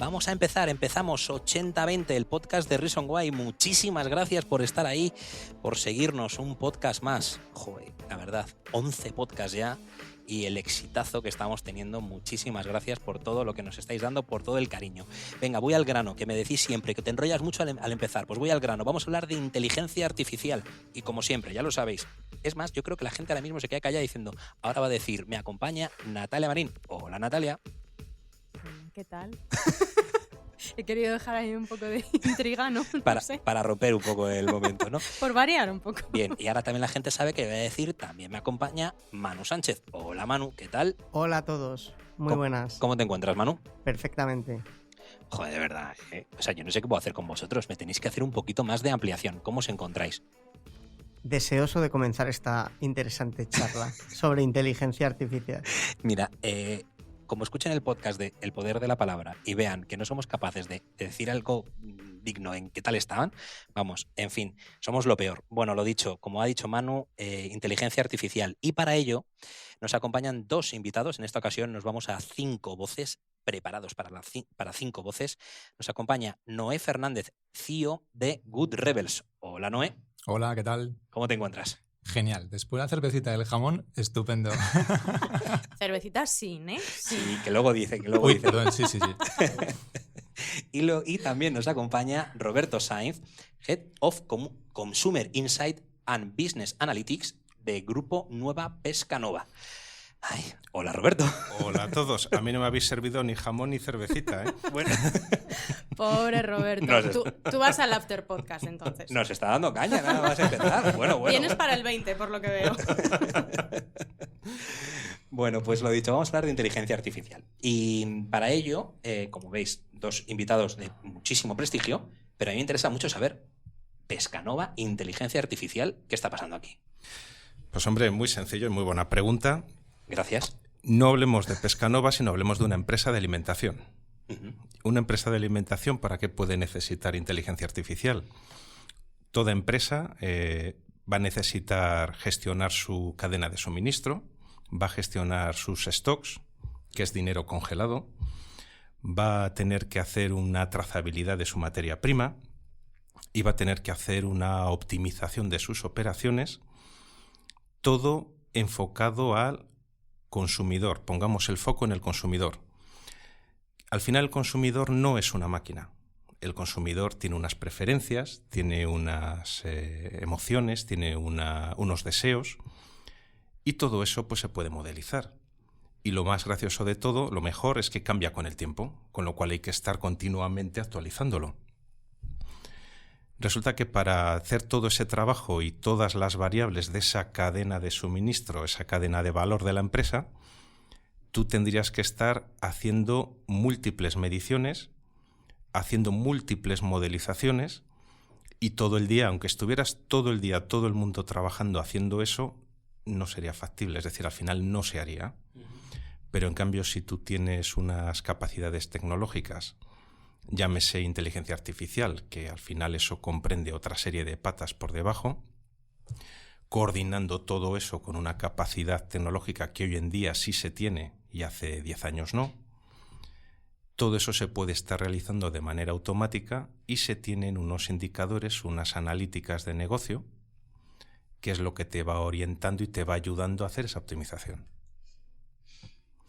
vamos a empezamos 80-20, el podcast de Reason Why. Muchísimas gracias por estar ahí, por seguirnos, un podcast más. Joder, la verdad, 11 podcasts ya y el exitazo que estamos teniendo. Muchísimas gracias por todo lo que nos estáis dando, por todo el cariño. Venga, voy al grano, que me decís siempre que te enrollas mucho al empezar. Pues voy al grano, vamos a hablar de inteligencia artificial y como siempre, ya lo sabéis. Es más, yo creo que la gente ahora mismo se queda callada diciendo, ahora va a decir, me acompaña Natalia Marín. Hola, Natalia. ¿Qué tal? He querido dejar ahí un poco de intriga, ¿no? No sé. Para romper un poco el momento, ¿no? Por variar un poco. Bien, y ahora también la gente sabe que voy a decir, también me acompaña Manu Sánchez. Hola, Manu, ¿qué tal? Hola a todos, muy buenas. ¿Cómo te encuentras, Manu? Perfectamente. Joder, de verdad, O sea, yo no sé qué puedo hacer con vosotros, me tenéis que hacer un poquito más de ampliación. ¿Cómo os encontráis? Deseoso de comenzar esta interesante charla sobre inteligencia artificial. Mira, como escuchen el podcast de El Poder de la Palabra y vean que no somos capaces de decir algo digno en qué tal estaban, vamos, en fin, somos lo peor. Bueno, lo dicho, como ha dicho Manu, inteligencia artificial. Y para ello nos acompañan dos invitados. En esta ocasión nos vamos a 5 voces, preparados para 5 voces. Nos acompaña Noé Fernández, CEO de Good Rebels. Hola, Noé. Hola, ¿qué tal? ¿Cómo te encuentras? Genial. Después de la cervecita del jamón, estupendo. Cervecita sin, ¿eh? Sí, que luego dice. Uy, perdón, sí. Y también nos acompaña Roberto Sainz, Head of Consumer Insight and Business Analytics de Grupo Nueva Pescanova. Ay, hola, Roberto. Hola a todos. A mí no me habéis servido ni jamón ni cervecita, ¿eh? Bueno. Pobre Roberto. Tú vas al after podcast, entonces. Nos está dando caña, nada más empezar. Bueno. Vienes para el 20, por lo que veo. Bueno, pues lo dicho, vamos a hablar de inteligencia artificial. Y para ello, como veis, dos invitados de muchísimo prestigio, pero a mí me interesa mucho saber, Pescanova, inteligencia artificial, ¿qué está pasando aquí? Pues hombre, muy sencillo y muy buena pregunta. Gracias. No hablemos de Pescanova, sino hablemos de una empresa de alimentación. Uh-huh. Una empresa de alimentación, ¿para qué puede necesitar inteligencia artificial? Toda empresa va a necesitar gestionar su cadena de suministro, va a gestionar sus stocks, que es dinero congelado, va a tener que hacer una trazabilidad de su materia prima y va a tener que hacer una optimización de sus operaciones, todo enfocado al consumidor. Pongamos el foco en el consumidor. Al final el consumidor no es una máquina. El consumidor tiene unas preferencias, tiene unas emociones, tiene unos deseos y todo eso pues se puede modelizar. Y lo más gracioso de todo, lo mejor es que cambia con el tiempo, con lo cual hay que estar continuamente actualizándolo. Resulta que para hacer todo ese trabajo y todas las variables de esa cadena de suministro, esa cadena de valor de la empresa, tú tendrías que estar haciendo múltiples mediciones, haciendo múltiples modelizaciones y todo el día, aunque estuvieras todo el día, todo el mundo trabajando haciendo eso, no sería factible, es decir, al final no se haría. Pero en cambio, si tú tienes unas capacidades tecnológicas, llámese inteligencia artificial, que al final eso comprende otra serie de patas por debajo, coordinando todo eso con una capacidad tecnológica que hoy en día sí se tiene y hace 10 años no, todo eso se puede estar realizando de manera automática y se tienen unos indicadores, unas analíticas de negocio, que es lo que te va orientando y te va ayudando a hacer esa optimización.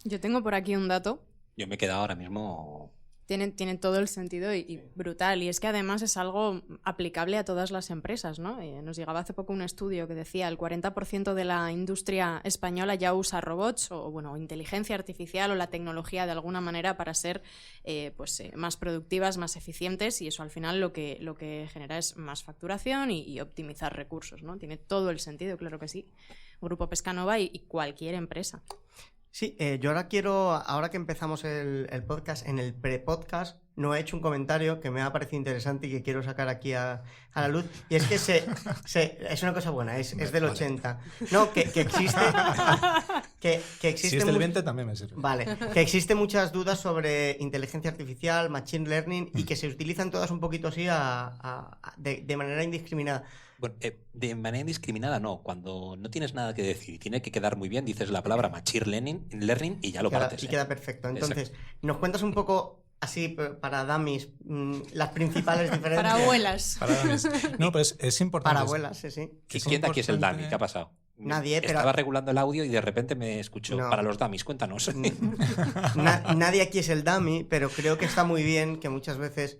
Yo tengo por aquí un dato. Yo me he quedado ahora mismo... Tiene todo el sentido y brutal. Y es que además es algo aplicable a todas las empresas, ¿no? Nos llegaba hace poco un estudio que decía el 40% de la industria española ya usa robots o inteligencia artificial o la tecnología de alguna manera para ser más productivas, más eficientes, y eso al final lo que genera es más facturación y optimizar recursos, ¿no? Tiene todo el sentido, claro que sí. Grupo Pescanova y cualquier empresa. Sí, yo ahora que empezamos el podcast, en el pre-podcast, no he hecho un comentario que me ha parecido interesante y que quiero sacar aquí a la luz, y es que es una cosa buena, es del 80. No, que existe... que existe si es del 20 también me sirve. Vale, que existen muchas dudas sobre inteligencia artificial, machine learning, y que se utilizan todas un poquito así de manera indiscriminada. Bueno, de manera indiscriminada no. Cuando no tienes nada que decir y tiene que quedar muy bien, dices la palabra machine learning y ya lo partes. Y queda perfecto. Entonces, ¿nos cuentas un poco así para dummies, las principales diferencias. Para abuelas. No, pero es importante. Para abuelas, sí. ¿Y quién de aquí es el dummy? ¿Qué ha pasado? Nadie, pero... Estaba regulando el audio y de repente me escuchó. No. Para los dummies, cuéntanos. Nadie aquí es el dummy, pero creo que está muy bien que muchas veces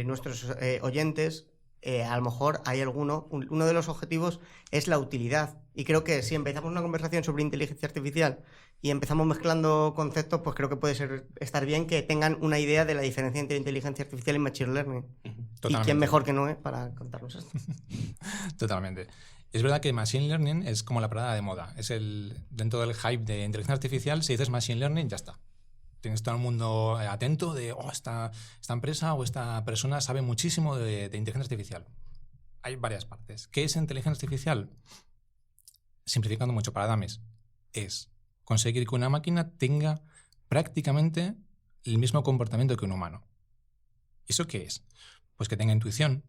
nuestros oyentes, a lo mejor hay uno de los objetivos es la utilidad. Y creo que si empezamos una conversación sobre inteligencia artificial y empezamos mezclando conceptos, pues creo que puede estar bien que tengan una idea de la diferencia entre inteligencia artificial y machine learning. Totalmente. Y quién mejor que Noé para contarnos esto. Totalmente. Es verdad que Machine Learning es como la parada de moda. Dentro del hype de inteligencia artificial, si dices Machine Learning, ya está. Tienes todo el mundo atento de esta empresa o esta persona sabe muchísimo de inteligencia artificial. Hay varias partes. ¿Qué es inteligencia artificial? Simplificando mucho para dummies, es conseguir que una máquina tenga prácticamente el mismo comportamiento que un humano. ¿Eso qué es? Pues que tenga intuición,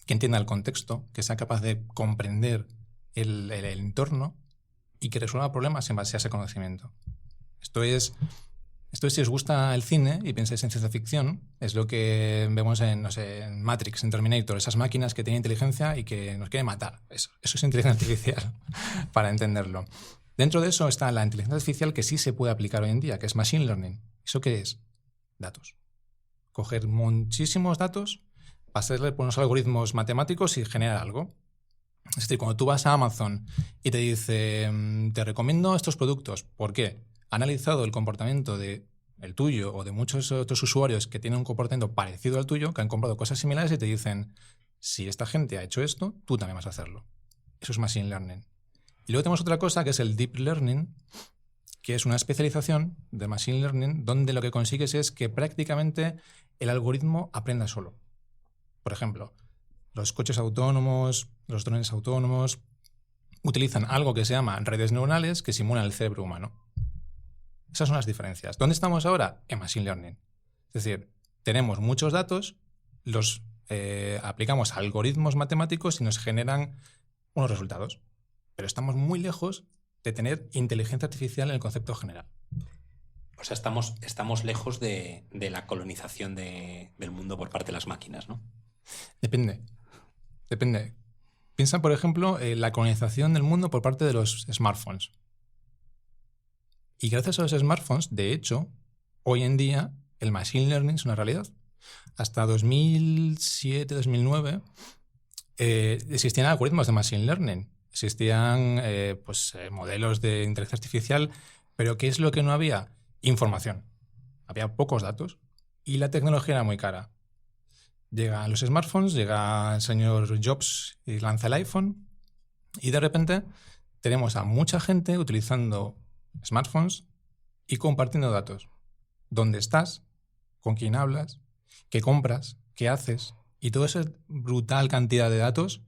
que entienda el contexto, que sea capaz de comprender el entorno y que resuelva problemas en base a ese conocimiento. Esto es si os gusta el cine y pensáis en ciencia ficción, es lo que vemos en Matrix, en Terminator, esas máquinas que tienen inteligencia y que nos quieren matar. Eso es inteligencia artificial, para entenderlo. Dentro de eso está la inteligencia artificial que sí se puede aplicar hoy en día, que es Machine Learning. ¿Eso qué es? Datos. Coger muchísimos datos, pasarle por unos algoritmos matemáticos y generar algo. Es decir, cuando tú vas a Amazon y te dice, te recomiendo estos productos, ¿por qué? Ha analizado el comportamiento de el tuyo o de muchos otros usuarios que tienen un comportamiento parecido al tuyo, que han comprado cosas similares y te dicen, si esta gente ha hecho esto, tú también vas a hacerlo. Eso es Machine Learning. Y luego tenemos otra cosa que es el Deep Learning, que es una especialización de Machine Learning donde lo que consigues es que prácticamente el algoritmo aprenda solo. Por ejemplo, los coches autónomos, los drones autónomos, utilizan algo que se llama redes neuronales que simulan el cerebro humano. Esas son las diferencias. ¿Dónde estamos ahora? En Machine Learning. Es decir, tenemos muchos datos, los aplicamos a algoritmos matemáticos y nos generan unos resultados. Pero estamos muy lejos de tener inteligencia artificial en el concepto general. O sea, estamos lejos de la colonización del mundo por parte de las máquinas, ¿no? Depende. Piensa, por ejemplo, en la colonización del mundo por parte de los smartphones. Y gracias a los smartphones, de hecho, hoy en día el Machine Learning es una realidad. Hasta 2007-2009 existían algoritmos de Machine Learning. Existían modelos de inteligencia artificial, pero ¿qué es lo que no había? Información. Había pocos datos y la tecnología era muy cara. Llegan los smartphones, llega el señor Jobs y lanza el iPhone y de repente tenemos a mucha gente utilizando smartphones y compartiendo datos. ¿Dónde estás? ¿Con quién hablas? ¿Qué compras? ¿Qué haces? Y toda esa brutal cantidad de datos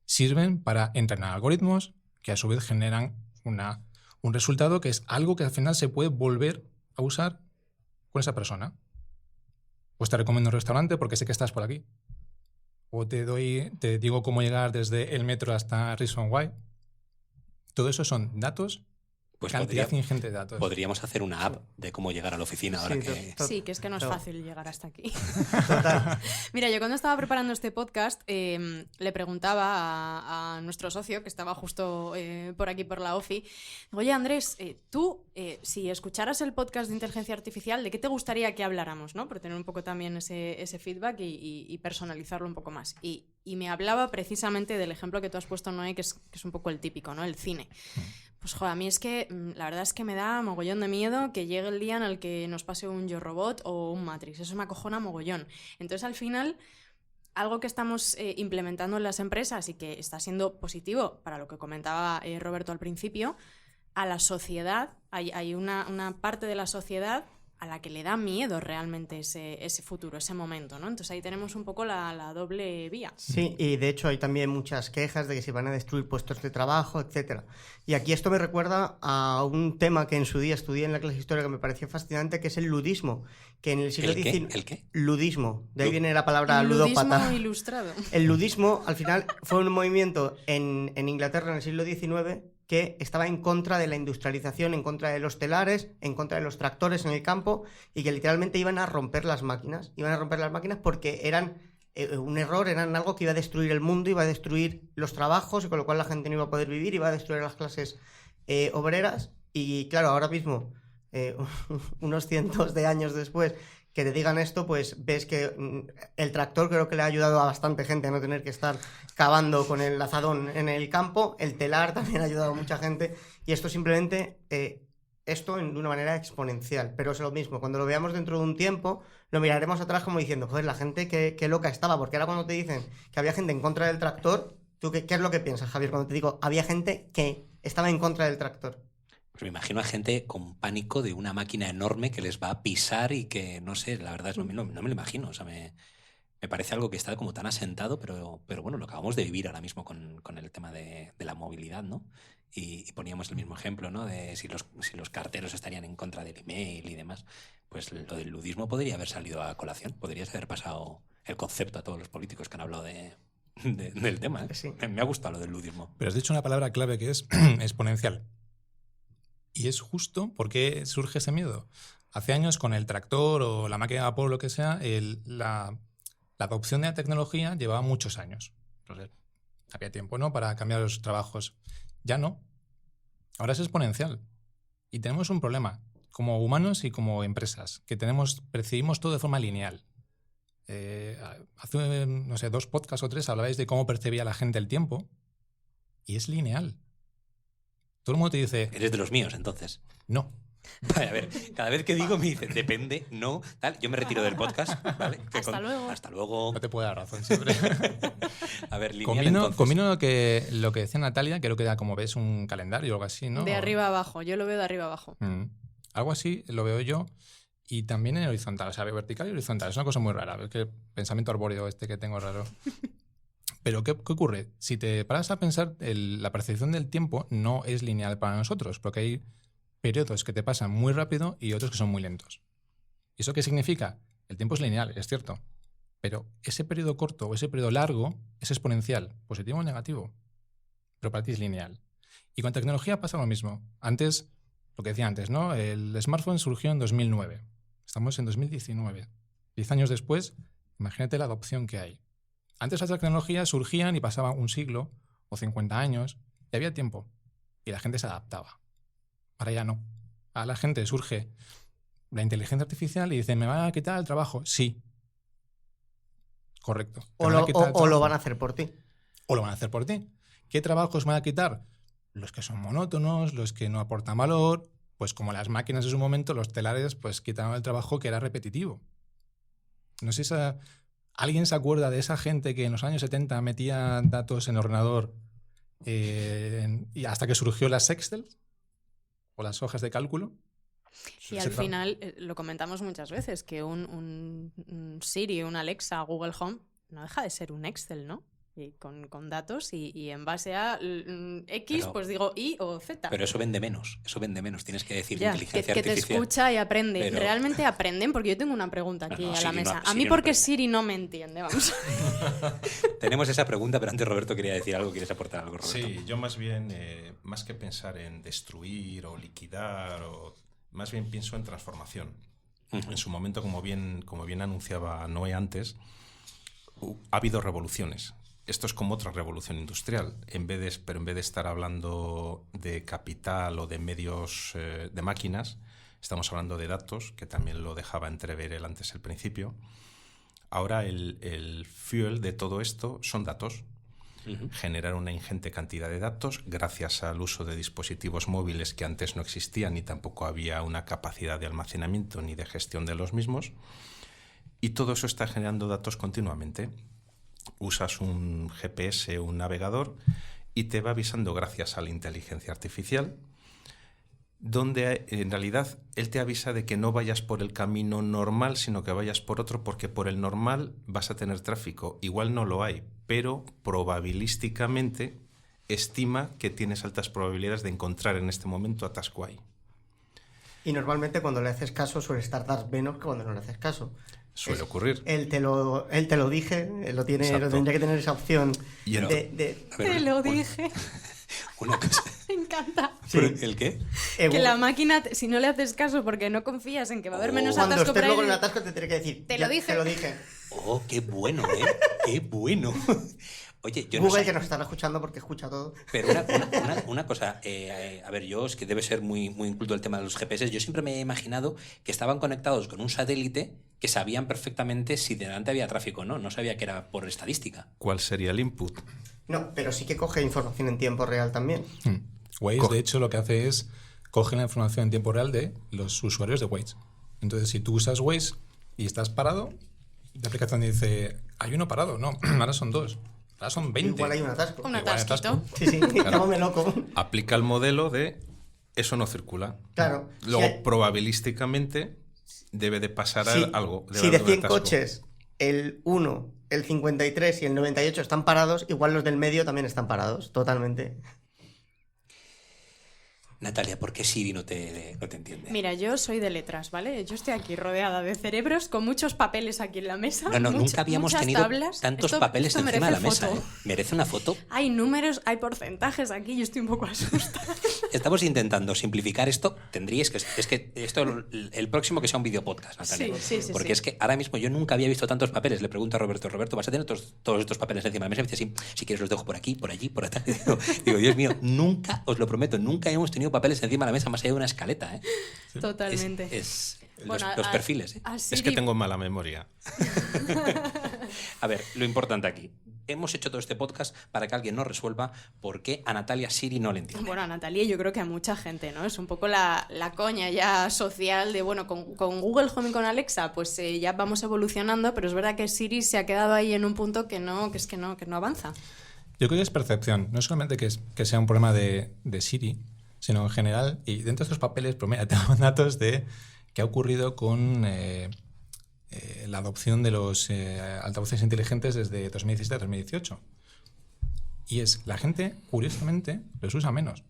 sirven para entrenar algoritmos que a su vez generan un resultado que es algo que al final se puede volver a usar con esa persona. Pues te recomiendo un restaurante porque sé que estás por aquí. O te digo cómo llegar desde el metro hasta Reason Why. Todo eso son datos, pues cantidad ingente de datos. Podríamos hacer una app de cómo llegar a la oficina ahora que... Sí, que es que no es fácil llegar hasta aquí. Total. Mira, yo cuando estaba preparando este podcast le preguntaba a nuestro socio, que estaba justo por aquí por la OFI, oye Andrés, tú, si escucharas el podcast de inteligencia artificial, ¿de qué te gustaría que habláramos? ¿No? Por tener un poco también ese feedback y personalizarlo un poco más. Y me hablaba precisamente del ejemplo que tú has puesto, Noé, que es un poco el típico, ¿no? El cine. Pues joder, a mí es que la verdad es que me da mogollón de miedo que llegue el día en el que nos pase un Yo Robot o un Matrix. Eso me acojona mogollón. Entonces, al final, algo que estamos implementando en las empresas y que está siendo positivo, para lo que comentaba Roberto al principio, a la sociedad, hay una parte de la sociedad a la que le da miedo realmente ese futuro, ese momento, ¿no? Entonces ahí tenemos un poco la doble vía. Sí, y de hecho hay también muchas quejas de que se van a destruir puestos de trabajo, etcétera. Y aquí esto me recuerda a un tema que en su día estudié en la clase de historia que me pareció fascinante, que es el ludismo, que en el siglo XIX... ¿El qué? Ludismo, de ahí viene la palabra ludópata. ludópata. Ilustrado. El ludismo, al final, fue un movimiento en Inglaterra en el siglo XIX que estaba en contra de la industrialización, en contra de los telares, en contra de los tractores en el campo, y que literalmente iban a romper las máquinas. Iban a romper las máquinas porque eran un error, eran algo que iba a destruir el mundo, iba a destruir los trabajos, y con lo cual la gente no iba a poder vivir, iba a destruir las clases obreras. Y claro, ahora mismo, unos cientos de años después, que te digan esto, pues ves que el tractor creo que le ha ayudado a bastante gente a no tener que estar cavando con el azadón en el campo. El telar también ha ayudado a mucha gente. Y esto simplemente, esto de una manera exponencial. Pero es lo mismo, cuando lo veamos dentro de un tiempo, lo miraremos atrás como diciendo, joder, la gente qué loca estaba. Porque ahora cuando te dicen que había gente en contra del tractor, ¿tú qué es lo que piensas, Javier? Cuando te digo, había gente que estaba en contra del tractor. Pues me imagino a gente con pánico de una máquina enorme que les va a pisar y que, no sé, la verdad no me lo imagino. O sea, me parece algo que está como tan asentado, pero bueno, lo acabamos de vivir ahora mismo con el tema de la movilidad, ¿no? Y poníamos el mismo ejemplo, ¿no? De si los carteros estarían en contra del email y demás. Pues lo del ludismo podría haber salido a colación. Podrías haber pasado el concepto a todos los políticos que han hablado del tema, ¿eh? Sí. Me ha gustado lo del ludismo. Pero has dicho una palabra clave que es exponencial. Y es justo porque surge ese miedo. Hace años con el tractor o la máquina de vapor o lo que sea, la adopción de la tecnología llevaba muchos años. Entonces, había tiempo, ¿no?, para cambiar los trabajos. Ya no. Ahora es exponencial. Y tenemos un problema, como humanos y como empresas, que percibimos todo de forma lineal. Hace, no sé, 2 podcasts o 3 hablabais de cómo percibía la gente el tiempo, y es lineal. Todo el mundo te dice... Eres de los míos, entonces. No. Vale, a ver, cada vez que digo me dicen, depende, no, tal. Yo me retiro del podcast, ¿vale? Luego. Hasta luego. No te puedo dar razón siempre. A ver, lineal, combino lo que decía Natalia, creo que era como ves un calendario o algo así, ¿no? De arriba a abajo, yo lo veo de arriba a abajo. Algo así lo veo yo. Y también en horizontal, o sea, vertical y horizontal. Es una cosa muy rara, es que el pensamiento arbóreo que tengo raro. Pero ¿qué ocurre? Si te paras a pensar, la percepción del tiempo no es lineal para nosotros, porque hay periodos que te pasan muy rápido y otros que son muy lentos. ¿Y eso qué significa? El tiempo es lineal, es cierto, pero ese periodo corto o ese periodo largo es exponencial, positivo o negativo, pero para ti es lineal. Y con tecnología pasa lo mismo. Antes, lo que decía antes, ¿no? El smartphone surgió en 2009. Estamos en 2019. 10 años después, imagínate la adopción que hay. Antes las tecnologías surgían y pasaba un siglo o 50 años y había tiempo y la gente se adaptaba. Ahora ya no. A la gente surge la inteligencia artificial y dice, ¿me van a quitar el trabajo? Sí. Correcto. O lo van a hacer por ti. O lo van a hacer por ti. ¿Qué trabajos van a quitar? Los que son monótonos, los que no aportan valor. Pues como las máquinas en su momento, los telares, pues quitaron el trabajo que era repetitivo. No sé si ¿alguien se acuerda de esa gente que en los años 70 metía datos en el ordenador y hasta que surgió las Excel o las hojas de cálculo? Y al final, lo comentamos muchas veces, que un Siri, un Alexa, Google Home, no deja de ser un Excel, ¿no? Y con datos y en base a X, pero, pues digo Y o Z. Pero eso vende menos, tienes que decir ya, inteligencia que artificial. te escucha y aprende. Pero... ¿Realmente aprenden? Porque yo tengo una pregunta aquí a la mesa. A mí, ¿por qué Siri no me entiende? Vamos. Tenemos esa pregunta, pero antes Roberto quería decir algo. ¿Quieres aportar algo, Roberto? Sí, yo más bien, más que pensar en destruir o liquidar, más bien pienso en transformación. En su momento, como bien anunciaba Noé antes, ha habido revoluciones. Esto es como otra revolución industrial. Pero en vez de estar hablando de capital o de medios de máquinas, estamos hablando de datos, que también lo dejaba entrever él antes al principio. Ahora el fuel de todo esto son datos. Generar una ingente cantidad de datos gracias al uso de dispositivos móviles que antes no existían y tampoco había una capacidad de almacenamiento ni de gestión de los mismos. Y todo eso está generando datos continuamente. Usas un GPS, un navegador, y te va avisando gracias a la inteligencia artificial, donde en realidad él te avisa de que no vayas por el camino normal, sino que vayas por otro, porque por el normal vas a tener tráfico. Igual no lo hay, pero probabilísticamente estima que tienes altas probabilidades de encontrar en este momento atasco ahí. Y normalmente cuando le haces caso suele tardar menos que cuando no le haces caso. Suele ocurrir. Él te lo dije, lo tendría que tener esa opción Te lo dije. Una cosa, Me encanta. Sí. ¿El qué? Que la máquina, si no le haces caso porque no confías en que va a haber menos Cuando atasco estés para luego él, en el atasco te tiene que decir. Te "Ya lo dije". Te lo dije. Oh, qué bueno, ¿eh? Qué bueno. Oye, yo no Google sé, que nos estará escuchando porque escucha todo. pero una cosa, a ver, yo es que debe ser muy, muy inculto el tema de los GPS. Yo siempre me he imaginado que estaban conectados con un satélite que sabían perfectamente si delante había tráfico o no. No sabía que era por estadística. ¿Cuál sería el input? No, pero sí que coge información en tiempo real también. Waze, de hecho, lo que hace es coge la información en tiempo real de los usuarios de Waze. Entonces, si tú usas Waze y estás parado, la aplicación dice, hay uno parado. No, ahora son 2. Ahora son 20. Igual hay un atasco. un Igual atasquito. atasco. Sí, sí, llámame loco. Aplica el modelo de eso no circula. Claro. Luego, Si hay- probabilísticamente, debe de pasar si, algo. Debe si haber de un 100 atasco. coches, el 1, el 53 y el 98 están parados, igual los del medio también están parados, totalmente. Natalia, ¿por qué Siri no te entiende? Mira, yo soy de letras, ¿vale? Yo estoy aquí rodeada de cerebros con muchos papeles aquí en la mesa. No, nunca habíamos muchas tenido tablas. tantos Esto papeles encima de merece la mesa. foto. Merece una foto. Hay números, hay porcentajes aquí, yo estoy un poco asustada. Estamos intentando simplificar esto. Tendríais que... Es que esto, el próximo que sea un video podcast, Natalia. Sí, Porque sí. es que ahora mismo yo nunca había visto tantos papeles. Le pregunto a Roberto, ¿vas a tener todos estos papeles encima de la mesa? Y me dice, sí, si quieres los dejo por aquí, por allí, por atrás. Digo, Dios mío, nunca, os lo prometo, nunca hemos tenido papeles encima de la mesa más allá de una escaleta, ¿eh? Totalmente. Los perfiles, ¿eh? a Es que Siri- tengo mala memoria. A ver, lo importante aquí. Hemos hecho todo este podcast para que alguien nos resuelva por qué a Natalia Siri no le entiende. Bueno, a Natalia yo creo que a mucha gente, ¿no? Es un poco la coña ya social de, bueno, con Google Home y con Alexa, pues ya vamos evolucionando, pero es verdad que Siri se ha quedado ahí en un punto que no avanza. Yo creo que es percepción. No solamente que sea un problema de Siri, sino en general. Y dentro de estos papeles, pues mira, tengo datos de qué ha ocurrido con la adopción de los altavoces inteligentes desde 2017 a 2018. Y es, la gente, curiosamente, los usa menos.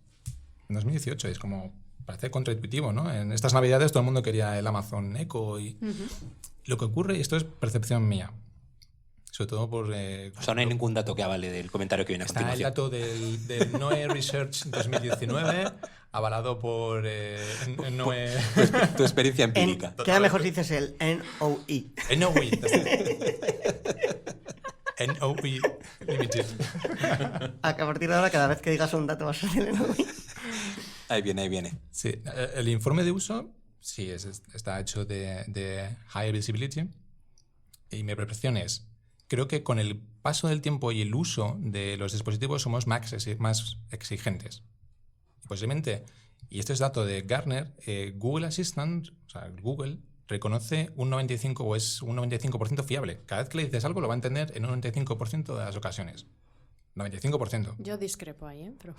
En 2018 es como, parece contraintuitivo, ¿no? En estas navidades todo el mundo quería el Amazon Echo y lo que ocurre, y esto es percepción mía, sobre todo por... O sea, no hay ningún dato que avale del comentario que viene a Está el continuación. dato del NOE Research 2019, avalado por NOE... Tu experiencia empírica. Queda mejor si dices el NOE. NOE. NOE Limited. A partir de ahora, cada vez que digas un dato vas a decir el NOE. Ahí viene. Sí, el informe de uso sí está hecho de High Visibility y mi percepción es, creo que con el paso del tiempo y el uso de los dispositivos somos más exigentes. Y posiblemente, y esto es dato de Gartner, Google Assistant, o sea, Google, reconoce un 95% o es un 95% fiable. Cada vez que le dices algo lo va a entender en un 95% de las ocasiones. 95%. Yo discrepo ahí, ¿eh? Pero...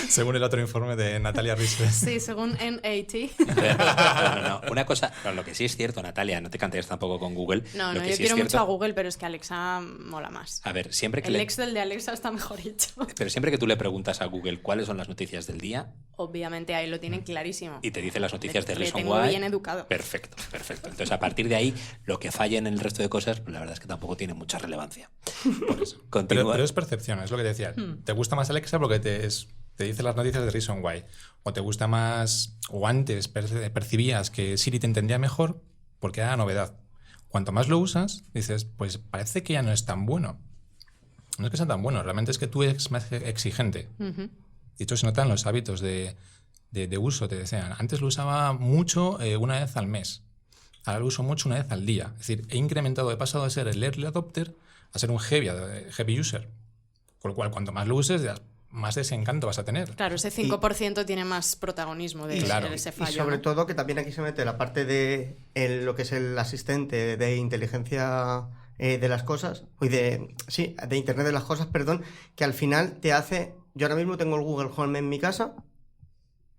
Según el otro informe de Natalia Research. Sí, según NAT. No. Una cosa, lo que sí es cierto, Natalia, no te cantes tampoco con Google. No, Lo que yo sí quiero es cierto, mucho a Google, pero es que Alexa mola más. A ver, siempre que El Excel de Alexa está mejor hecho. Pero siempre que tú le preguntas a Google cuáles son las noticias del día Obviamente ahí lo tienen clarísimo. y te dice las noticias de Le Reason tengo Why, bien educado. Perfecto. Entonces, a partir de ahí, lo que falle en el resto de cosas, pues la verdad es que tampoco tiene mucha relevancia. Por eso. Continúa. Pero es percepción, es lo que te decía. ¿Te gusta más Alexa porque te dice las noticias de Reason Why? ¿O te gusta más, o antes percibías que Siri te entendía mejor porque era novedad? Cuanto más lo usas, dices, pues parece que ya no es tan bueno. No es que sea tan bueno, realmente es que tú eres más exigente. Y esto se nota en los hábitos de uso, te decían. Antes lo usaba mucho una vez al mes. Ahora lo uso mucho una vez al día. Es decir, he pasado de ser el early adopter a ser un heavy user. Con lo cual, cuanto más lo uses, más desencanto vas a tener. Claro, ese 5% tiene más protagonismo de Claro. ese Y fallo. sobre ¿no? todo que también aquí se mete la parte de lo que es el asistente de inteligencia de las cosas, de Internet de las cosas, perdón, que al final te hace... Yo ahora mismo tengo el Google Home en mi casa,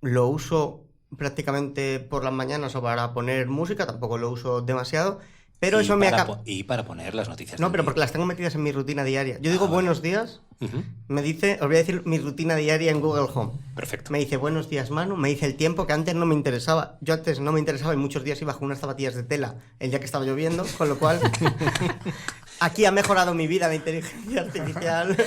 lo uso prácticamente por las mañanas o para poner música, tampoco lo uso demasiado, pero eso me acaba... Y para poner las noticias No, del pero día. porque las tengo metidas en mi rutina diaria. Yo digo buenos días, Ujú. me dice, os voy a decir mi rutina diaria en Google Home. Perfecto. Me dice buenos días, Manu, me dice el tiempo que antes no me interesaba. Yo antes no me interesaba y muchos días iba con unas zapatillas de tela el día que estaba lloviendo, con lo cual Aquí ha mejorado mi vida la inteligencia artificial.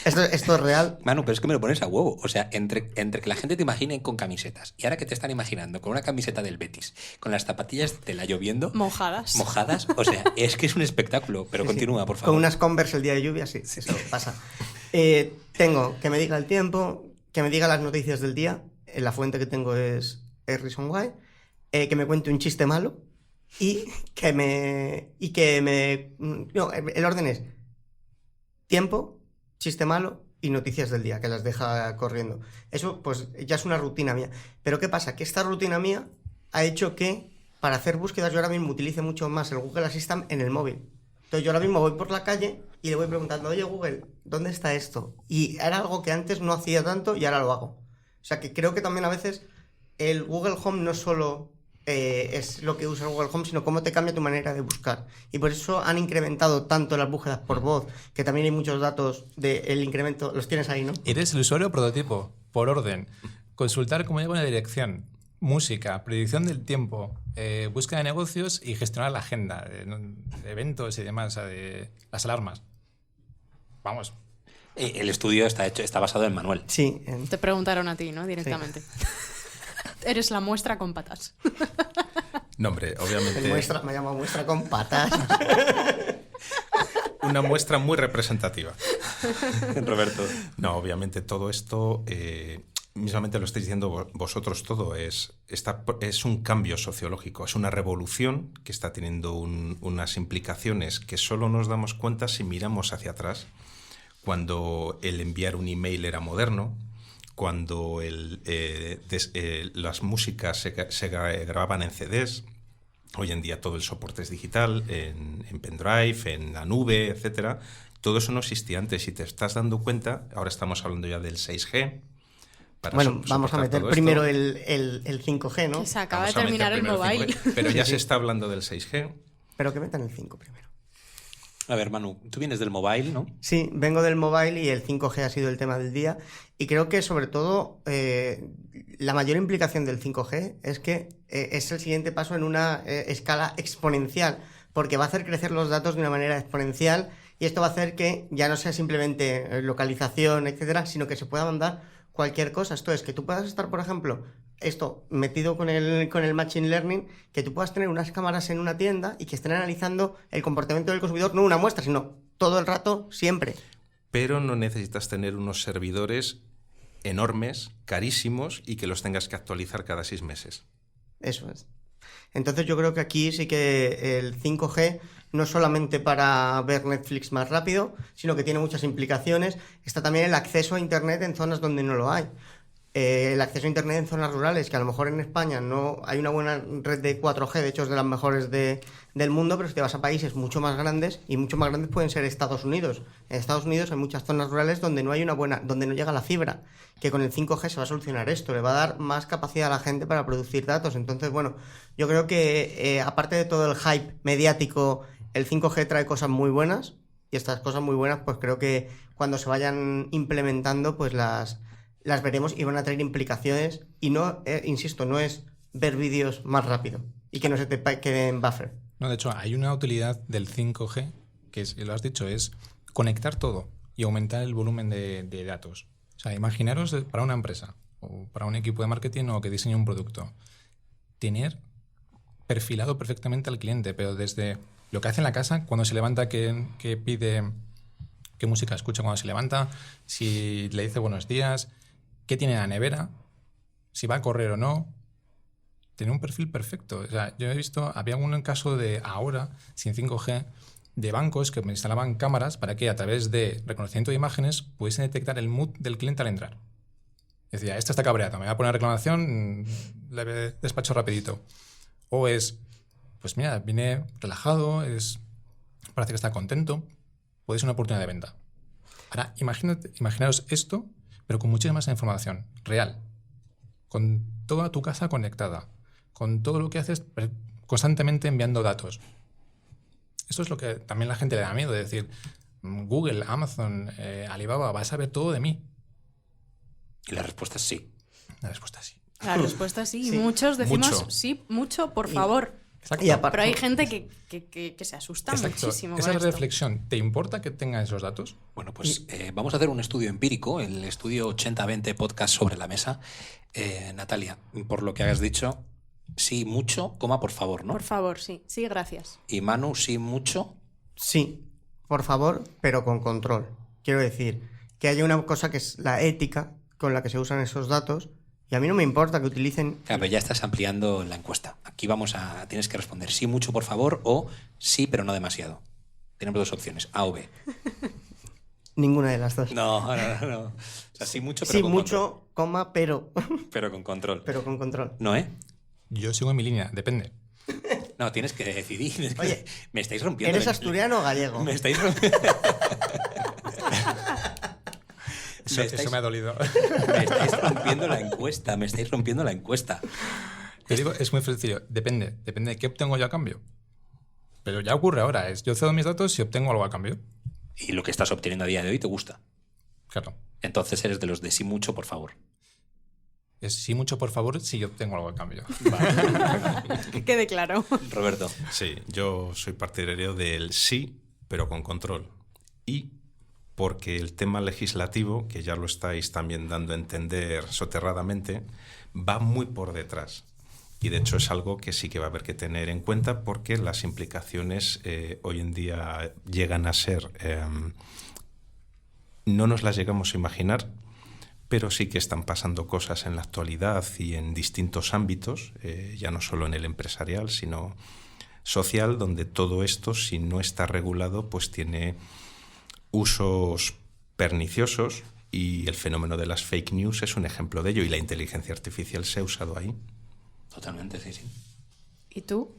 Esto es real. Manu, pero es que me lo pones a huevo. O sea, entre que la gente te imagine con camisetas y ahora que te están imaginando con una camiseta del Betis, con las zapatillas de la lloviendo, Mojadas. o sea, es que es un espectáculo. Pero Sí, continúa, sí. por favor. Con unas Converse el día de lluvia, sí, eso pasa. Tengo que me diga el tiempo, que me diga las noticias del día. La fuente que tengo es Reason Why. Que me cuente un chiste malo. Y que me... No, el orden es tiempo, chiste malo y noticias del día, que las deja corriendo. Eso, pues, ya es una rutina mía. Pero ¿qué pasa? Que esta rutina mía ha hecho que, para hacer búsquedas, yo ahora mismo utilice mucho más el Google Assistant en el móvil. Entonces yo ahora mismo voy por la calle y le voy preguntando, oye Google, ¿dónde está esto? Y era algo que antes no hacía tanto y ahora lo hago. O sea que creo que también a veces el Google Home no solo... es lo que usa Google Home, sino cómo te cambia tu manera de buscar. Y por eso han incrementado tanto las búsquedas por voz, que también hay muchos datos del incremento. Los tienes ahí, ¿no? Eres el usuario prototipo, por orden. Consultar cómo lleva una dirección, música, predicción del tiempo, búsqueda de negocios y gestionar la agenda de eventos y demás, o sea, de las alarmas. Vamos. El estudio está basado en Manuel. Sí. Te preguntaron a ti, ¿no? Directamente. Sí. Eres la muestra con patas. No, hombre, obviamente... Me ha llamado muestra con patas. Una muestra muy representativa. Roberto. No, obviamente todo esto, mismamente lo estáis diciendo vosotros todo, es un cambio sociológico, es una revolución que está teniendo unas implicaciones que solo nos damos cuenta si miramos hacia atrás, cuando el enviar un email era moderno, cuando las músicas se grababan en CDs. Hoy en día todo el soporte es digital, en pendrive, en la nube, etcétera. Todo eso no existía antes. Si te estás dando cuenta, ahora estamos hablando ya del 6G. Bueno, vamos a meter primero el 5G, ¿no? Que se acaba de terminar el mobile. 5G, pero ya se está hablando del 6G. Pero que metan el 5 primero. A ver, Manu, tú vienes del mobile, ¿no? Sí, vengo del mobile y el 5G ha sido el tema del día. Y creo que, sobre todo, la mayor implicación del 5G es que es el siguiente paso en una escala exponencial, porque va a hacer crecer los datos de una manera exponencial y esto va a hacer que ya no sea simplemente localización, etcétera, sino que se pueda mandar cualquier cosa. Esto es que tú puedas estar, por ejemplo, metido con el Machine Learning, que tú puedas tener unas cámaras en una tienda y que estén analizando el comportamiento del consumidor, no una muestra, sino todo el rato, siempre. Pero no necesitas tener unos servidores enormes, carísimos, y que los tengas que actualizar cada 6 meses. Eso es. Entonces yo creo que aquí sí que el 5G no es solamente para ver Netflix más rápido, sino que tiene muchas implicaciones. Está también el acceso a Internet en zonas donde no lo hay. El acceso a Internet en zonas rurales, que a lo mejor en España no hay una buena red de 4G, de hecho es de las mejores del mundo, pero si te vas a países mucho más grandes, y mucho más grandes pueden ser Estados Unidos. En Estados Unidos hay muchas zonas rurales donde no hay donde no llega la fibra, que con el 5G se va a solucionar esto, le va a dar más capacidad a la gente para producir datos. Entonces, bueno, yo creo que aparte de todo el hype mediático, el 5G trae cosas muy buenas, y estas cosas muy buenas, pues creo que cuando se vayan implementando, pues las veremos y van a traer implicaciones. Y no, insisto, no es ver vídeos más rápido y que no se te quede en buffer. No, de hecho, hay una utilidad del 5G, que es, lo has dicho, es conectar todo y aumentar el volumen de datos. O sea, imaginaros para una empresa o para un equipo de marketing o que diseñe un producto, tener perfilado perfectamente al cliente, pero desde lo que hace en la casa, cuando se levanta, que pide, qué música escucha cuando se levanta, si le dice buenos días, qué tiene en la nevera, si va a correr o no. Tiene un perfil perfecto. O sea, yo he visto, había un caso de ahora, sin 5G, de bancos que instalaban cámaras para que a través de reconocimiento de imágenes pudiesen detectar el mood del cliente al entrar. Decía, esta está cabreado, me va a poner reclamación, le despacho rapidito. O es, pues mira, viene relajado, parece que está contento, puede ser una oportunidad de venta. Ahora, imaginaros esto, pero con muchísima más información real, con toda tu casa conectada, con todo lo que haces constantemente enviando datos. Esto es lo que también la gente le da miedo, de decir, Google, Amazon, Alibaba, va a saber todo de mí. Y la respuesta es sí. La respuesta es sí. La respuesta es sí. Sí. Y muchos decimos Mucho. sí, mucho, por favor. Exacto. Y aparte, Pero hay gente que se asusta Exacto. muchísimo Esa con esto. reflexión, ¿te importa que tengan esos datos? Bueno, pues vamos a hacer un estudio empírico, el estudio 80-20 podcast sobre la mesa. Natalia, por lo que has dicho, sí, mucho, coma, por favor, ¿no? Por favor, sí. Sí, gracias. Y Manu, sí, mucho. sí, por favor, pero con control. Quiero decir, que haya una cosa que es la ética con la que se usan esos datos, y a mí no me importa que utilicen... Claro, ya estás ampliando la encuesta. Aquí tienes que responder sí, mucho, por favor, o sí, pero no demasiado. Tenemos dos opciones, A o B. Ninguna de las dos. No. O sea, sí, mucho, pero Sí, con mucho, coma, pero... control. Pero con control. pero con control. ¿No, eh? Yo sigo en mi línea, depende. No, tienes que decidir. Es que Oye, me estáis rompiendo. ¿Eres asturiano o gallego? Me estáis rompiendo. Eso me ha dolido. Me estáis rompiendo la encuesta. Me estáis rompiendo la encuesta. Te digo, es muy sencillo. Depende de qué obtengo yo a cambio. Pero ya ocurre ahora. Yo cedo mis datos y obtengo algo a cambio. Y lo que estás obteniendo a día de hoy te gusta. Claro. Entonces eres de los de sí, mucho, por favor. Es sí, mucho, por favor, si yo obtengo algo a cambio. Que quede claro. Roberto. Sí, yo soy partidario del sí, pero con control. Y porque el tema legislativo, que ya lo estáis también dando a entender soterradamente, va muy por detrás. Y de hecho es algo que sí que va a haber que tener en cuenta porque las implicaciones hoy en día llegan a ser... no nos las llegamos a imaginar, pero sí que están pasando cosas en la actualidad y en distintos ámbitos, ya no solo en el empresarial, sino social, donde todo esto, si no está regulado, pues tiene usos perniciosos, y el fenómeno de las fake news es un ejemplo de ello, y la inteligencia artificial se ha usado ahí. Totalmente, sí, sí. ¿Y tú?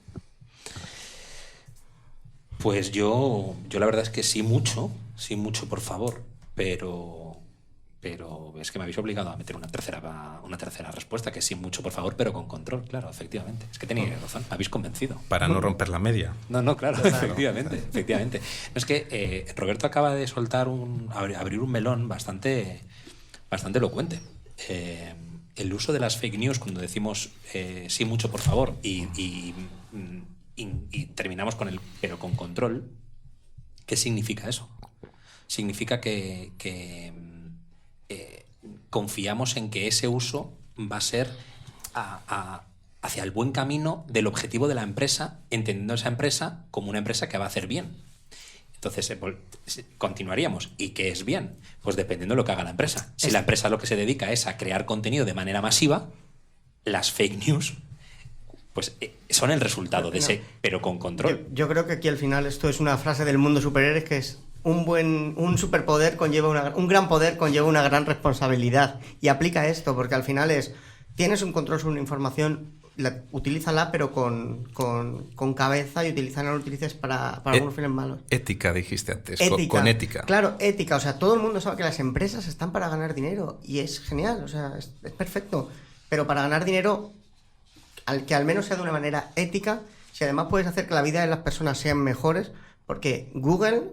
Pues yo la verdad es que sí, mucho, por favor, pero es que me habéis obligado a meter una tercera respuesta, que sí, mucho, por favor, pero con control, claro, efectivamente. Es que teníais razón, me habéis convencido. Para no romper la media. No, claro, efectivamente. No, es que Roberto acaba de soltar abrir un melón bastante elocuente. El uso de las fake news, cuando decimos sí, mucho, por favor, y terminamos con el pero con control, ¿qué significa eso? Significa que confiamos en que ese uso va a ser hacia el buen camino del objetivo de la empresa, entendiendo esa empresa como una empresa que va a hacer bien. Entonces, continuaríamos. ¿Y qué es bien? Pues dependiendo de lo que haga la empresa. Si la empresa lo que se dedica es a crear contenido de manera masiva, las fake news pues son el resultado de ese, pero con control. Yo creo que aquí al final esto es una frase del mundo superhéroes, que es un superpoder conlleva un gran poder conlleva una gran responsabilidad, y aplica esto porque al final tienes un control sobre una información, utilízala pero con cabeza, y no lo utilices para algunos fines malos. Ética dijiste antes, Ética, con ética. Claro, ética, o sea, todo el mundo sabe que las empresas están para ganar dinero y es genial, o sea, es perfecto, pero para ganar dinero que al menos sea de una manera ética, si además puedes hacer que la vida de las personas sean mejores. Porque Google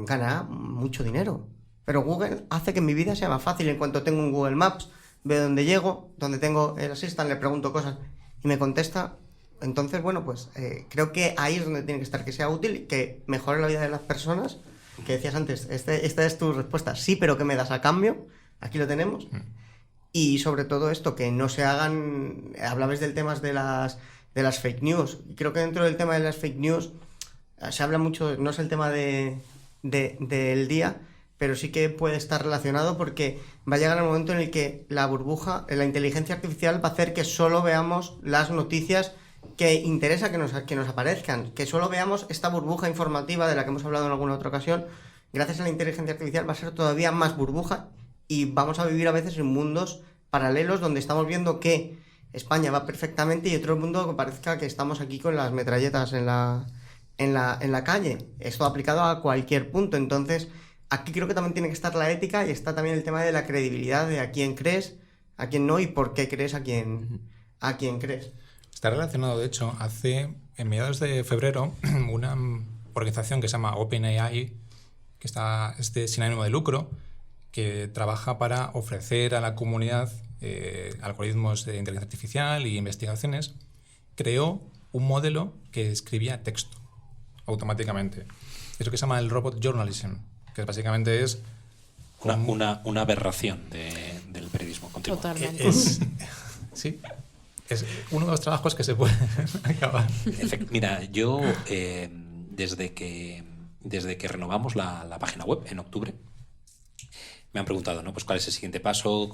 gana mucho dinero, pero Google hace que mi vida sea más fácil. En cuanto tengo un Google Maps, veo dónde llego, donde tengo el Assistant, le pregunto cosas y me contesta. Entonces, bueno, pues creo que ahí es donde tiene que estar, que sea útil, que mejore la vida de las personas. Que decías antes, esta es tu respuesta, sí, pero ¿qué me das a cambio? Aquí lo tenemos. Y sobre todo esto, que no se hagan... Hablabais del tema de las fake news. Y creo que dentro del tema de las fake news se habla mucho, no es el tema del día, pero sí que puede estar relacionado, porque va a llegar el momento en el que la burbuja, la inteligencia artificial va a hacer que solo veamos las noticias que interesa que nos aparezcan, que solo veamos esta burbuja informativa de la que hemos hablado en alguna otra ocasión. Gracias a la inteligencia artificial va a ser todavía más burbuja, y vamos a vivir a veces en mundos paralelos donde estamos viendo que España va perfectamente y otro mundo que parezca que estamos aquí con las metralletas en la calle. Esto aplicado a cualquier punto. Entonces, aquí creo que también tiene que estar la ética, y está también el tema de la credibilidad, de a quién crees, a quién no, y por qué crees a quién crees. Está relacionado, de hecho, en mediados de febrero, una organización que se llama OpenAI, que es sin ánimo de lucro, que trabaja para ofrecer a la comunidad algoritmos de inteligencia artificial y investigaciones, creó un modelo que escribía texto automáticamente. Es lo que se llama el robot journalism, que básicamente es una aberración del periodismo continuo. Totalmente. Sí, es uno de los trabajos que se pueden acabar. Mira, yo desde que renovamos la página web en octubre, me han preguntado, ¿no? Pues cuál es el siguiente paso,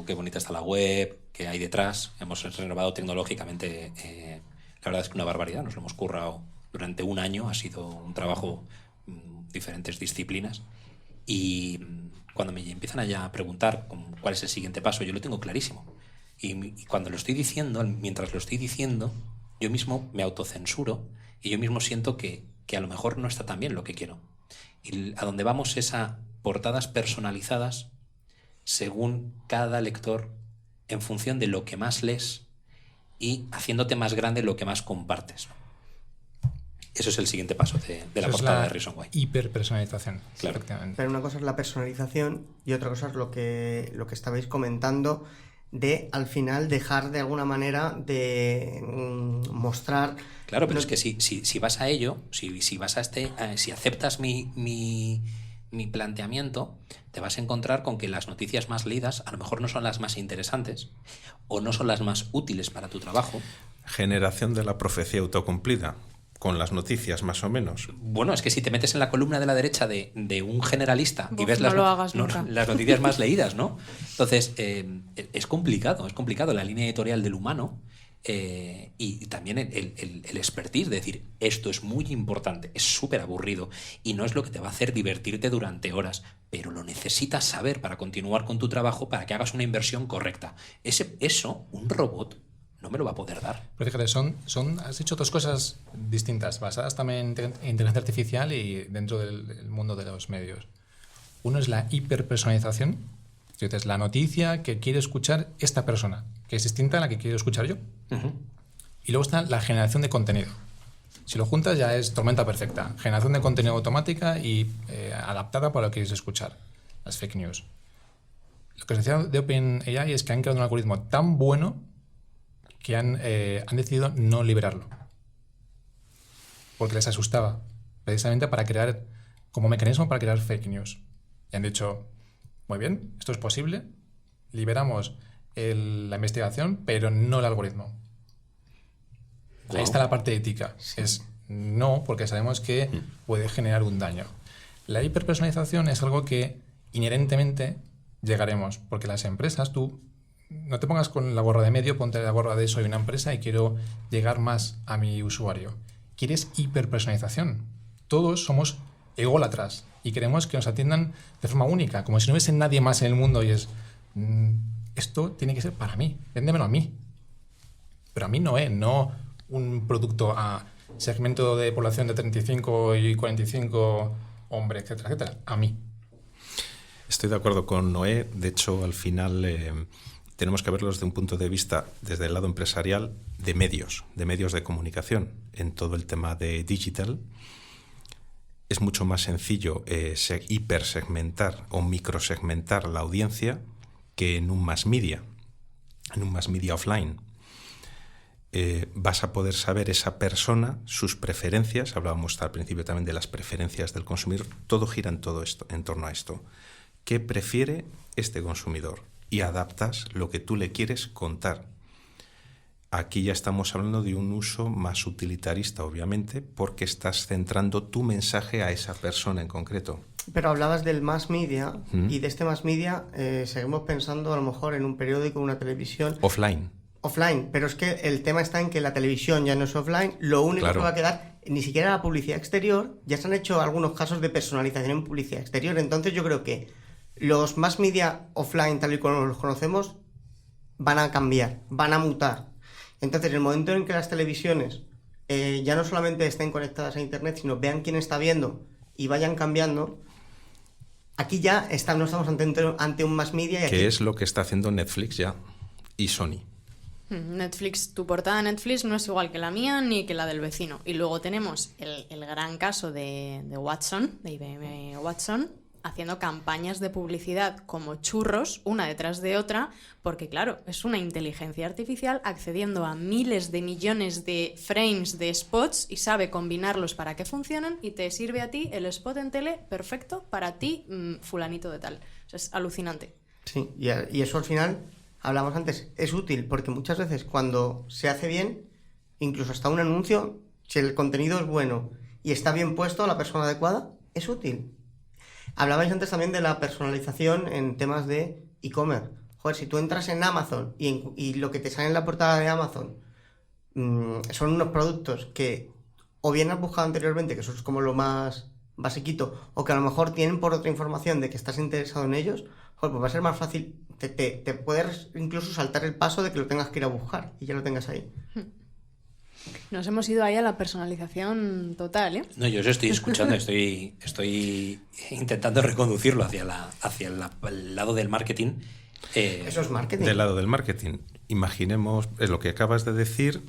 qué bonita está la web, qué hay detrás. Hemos renovado tecnológicamente, la verdad es que una barbaridad, nos lo hemos currado durante un año, ha sido un trabajo, diferentes disciplinas, y cuando me empiezan a preguntar cuál es el siguiente paso, yo lo tengo clarísimo. Y cuando lo estoy diciendo, mientras lo estoy diciendo, yo mismo me autocensuro y yo mismo siento que a lo mejor no está tan bien lo que quiero. Y a donde vamos es a portadas personalizadas según cada lector, en función de lo que más lees y haciéndote más grande lo que más compartes, ¿no? Eso es el siguiente paso de la portada de Reason Why. Hiperpersonalización, claro. Efectivamente. Pero una cosa es la personalización y otra cosa es lo que estabais comentando de, al final, dejar de alguna manera de mostrar... Claro, pero es que si vas a ello, si vas a si aceptas mi planteamiento, te vas a encontrar con que las noticias más leídas a lo mejor no son las más interesantes o no son las más útiles para tu trabajo. Generación de la profecía autocumplida, con las noticias más o menos. Bueno, es que si te metes en la columna de la derecha de un generalista y ves las noticias más leídas, ¿no? Entonces, es complicado la línea editorial del humano. Y también el expertise de decir, esto es muy importante, es súper aburrido y no es lo que te va a hacer divertirte durante horas, pero lo necesitas saber para continuar con tu trabajo, para que hagas una inversión correcta. Eso, un robot no me lo va a poder dar. Pero fíjate, has hecho dos cosas distintas, basadas también en inteligencia artificial y dentro del mundo de los medios. Uno es la hiperpersonalización, es la noticia que quiere escuchar esta persona, que es distinta a la que quiero escuchar yo. Uh-huh. Y luego está la generación de contenido. Si lo juntas ya es tormenta perfecta. Generación de contenido automática y adaptada para lo que quieres escuchar. Las fake news. Lo que se decía de OpenAI es que han creado un algoritmo tan bueno que han decidido no liberarlo. Porque les asustaba. Precisamente como mecanismo para crear fake news. Y han dicho, muy bien, esto es posible. Liberamos la investigación, pero no el algoritmo. Wow. Ahí está la parte ética. Sí. Es no, porque sabemos que puede generar un daño. La hiperpersonalización es algo que inherentemente llegaremos, porque las empresas, tú no te pongas con la gorra de medio, ponte la gorra de soy una empresa y quiero llegar más a mi usuario. Quieres hiperpersonalización. Todos somos ególatras y queremos que nos atiendan de forma única, como si no hubiese nadie más en el mundo y es... esto tiene que ser para mí, véndemelo a mí. Pero a mí no un producto a segmento de población de 35 y 45, hombre, etcétera, etcétera. A mí. Estoy de acuerdo con Noé. De hecho, al final tenemos que verlo desde un punto de vista, desde el lado empresarial, de medios de comunicación. En todo el tema de digital es mucho más sencillo hipersegmentar o microsegmentar la audiencia que en un mass media offline. Vas a poder saber esa persona, sus preferencias. Hablábamos al principio también de las preferencias del consumidor. Todo gira en torno a esto. ¿Qué prefiere este consumidor? Y adaptas lo que tú le quieres contar. Aquí ya estamos hablando de un uso más utilitarista, obviamente, porque estás centrando tu mensaje a esa persona en concreto. Pero hablabas del mass media y de este mass media seguimos pensando a lo mejor en un periódico, una televisión. Offline, pero es que el tema está en que la televisión ya no es offline, lo único que va a quedar, ni siquiera la publicidad exterior, ya se han hecho algunos casos de personalización en publicidad exterior, entonces yo creo que los mass media offline tal y como los conocemos van a cambiar, van a mutar. Entonces en el momento en que las televisiones ya no solamente estén conectadas a internet, sino vean quién está viendo y vayan cambiando, aquí ya no estamos ante un mass media. Que es lo que está haciendo Netflix ya y Sony. Netflix, tu portada de Netflix no es igual que la mía ni que la del vecino. Y luego tenemos el gran caso de Watson, de IBM Watson, haciendo campañas de publicidad como churros, una detrás de otra, porque claro, es una inteligencia artificial accediendo a miles de millones de frames de spots y sabe combinarlos para que funcionen y te sirve a ti el spot en tele perfecto para ti, fulanito de tal. O sea, es alucinante. Sí, y eso al final, hablamos antes, es útil porque muchas veces cuando se hace bien, incluso hasta un anuncio, si el contenido es bueno y está bien puesto a la persona adecuada, es útil. Hablabais antes también de la personalización en temas de e-commerce. Joder, si tú entras en Amazon y lo que te sale en la portada de Amazon son unos productos que o bien has buscado anteriormente, que eso es como lo más basiquito, o que a lo mejor tienen por otra información de que estás interesado en ellos, joder, pues va a ser más fácil. Te puedes incluso saltar el paso de que lo tengas que ir a buscar y ya lo tengas ahí. Nos hemos ido ahí a la personalización total, ¿eh? No, yo os estoy escuchando, estoy intentando reconducirlo hacia el lado del marketing. Eso es marketing. Del lado del marketing, imaginemos, es lo que acabas de decir,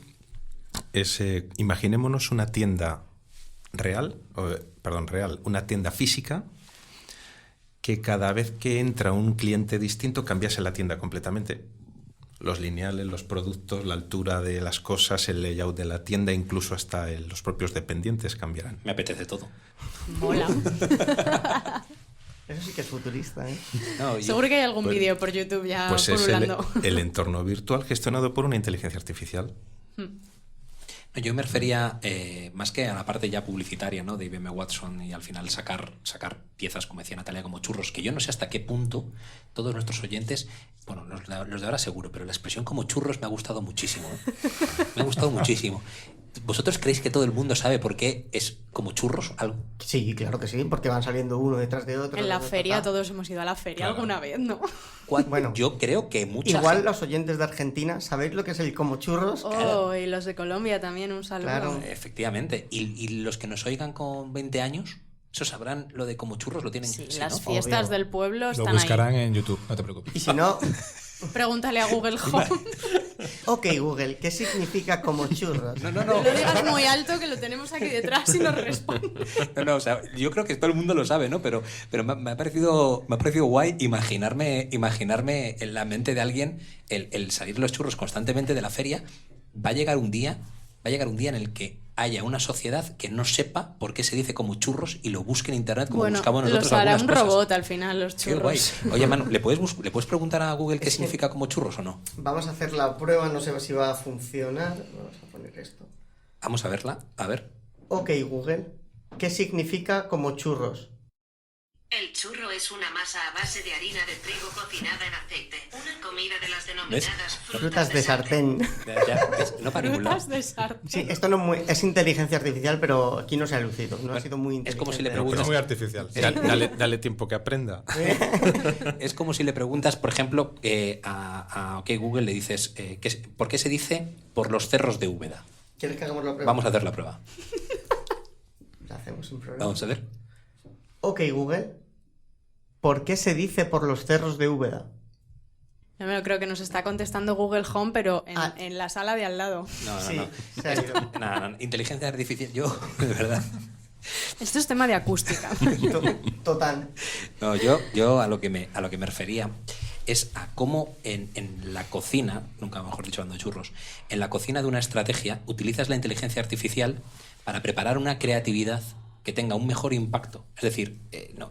imaginémonos una tienda real, una tienda física, que cada vez que entra un cliente distinto cambiase la tienda completamente. Los lineales, los productos, la altura de las cosas, el layout de la tienda, incluso hasta los propios dependientes cambiarán. Me apetece todo. Mola. Eso sí que es futurista, ¿eh? No, Seguro que hay algún vídeo por YouTube ya pues es pululando. el entorno virtual gestionado por una inteligencia artificial. Yo me refería más que a la parte ya publicitaria, ¿no? De IBM Watson y al final sacar piezas, como decía Natalia, como churros, que yo no sé hasta qué punto todos nuestros oyentes, bueno, los de ahora seguro, pero la expresión como churros me ha gustado muchísimo. Me ha gustado muchísimo. ¿Vosotros creéis que todo el mundo sabe por qué es como churros algo? Sí, claro que sí, porque van saliendo uno detrás de otro. En la feria, todos hemos ido a la feria alguna vez, ¿no? Bueno, yo creo que mucha igual gente... los oyentes de Argentina, ¿sabéis lo que es el como churros? Oh, y los de Colombia también, un saludo. Claro. Efectivamente. Y los que nos oigan con 20 años, eso sabrán lo de como churros, lo tienen. Sí, sí, las ¿no? fiestas Obvio. del pueblo Lo están buscarán ahí. en YouTube, no te preocupes. Y si no, Pregúntale a Google Home. ok Google, ¿qué significa como churros? No. No lo digas muy alto que lo tenemos aquí detrás y nos responde. No, o sea, yo creo que todo el mundo lo sabe, ¿no? Pero me ha parecido guay imaginarme en la mente de alguien el salir los churros constantemente de la feria. Va a llegar un día en el que haya una sociedad que no sepa por qué se dice como churros y lo busque en internet como Bueno, buscamos nosotros los hará algunas un cosas. robot al final, los Qué guay. churros. Oye, Manu, ¿le puedes preguntar a Google qué significa como churros o no? Vamos a hacer la prueba, no sé si va a funcionar. Vamos a poner esto. Vamos a verla, a ver. Ok Google, ¿qué significa como churros? El churro es una masa a base de harina de trigo cocinada en aceite. Una comida de las denominadas Frutas de sartén. Ya, ¿ves? No para ningún lado. Frutas de sartén. Sí, esto no es inteligencia artificial, pero aquí no se ha lucido, no ha sido muy inteligente. Es como si le Pero preguntas... muy artificial. Dale tiempo que aprenda. Es como si le preguntas, por ejemplo, a OK Google le dices, ¿por qué se dice por los cerros de Úbeda? ¿Quieres que hagamos la prueba? Vamos a hacer la prueba. La hacemos sin problema. Vamos a ver. Ok Google, ¿por qué se dice por los cerros de Úbeda? No me lo creo que nos está contestando Google Home, pero Ah. en la sala de al lado. No. Sí, se ha ido. No. Inteligencia artificial, yo, de verdad. Esto es tema de acústica. Total. No, yo a lo que me refería es a cómo en la cocina, nunca mejor dicho hablando de churros, en la cocina de una estrategia utilizas la inteligencia artificial para preparar una creatividad que tenga un mejor impacto. Es decir,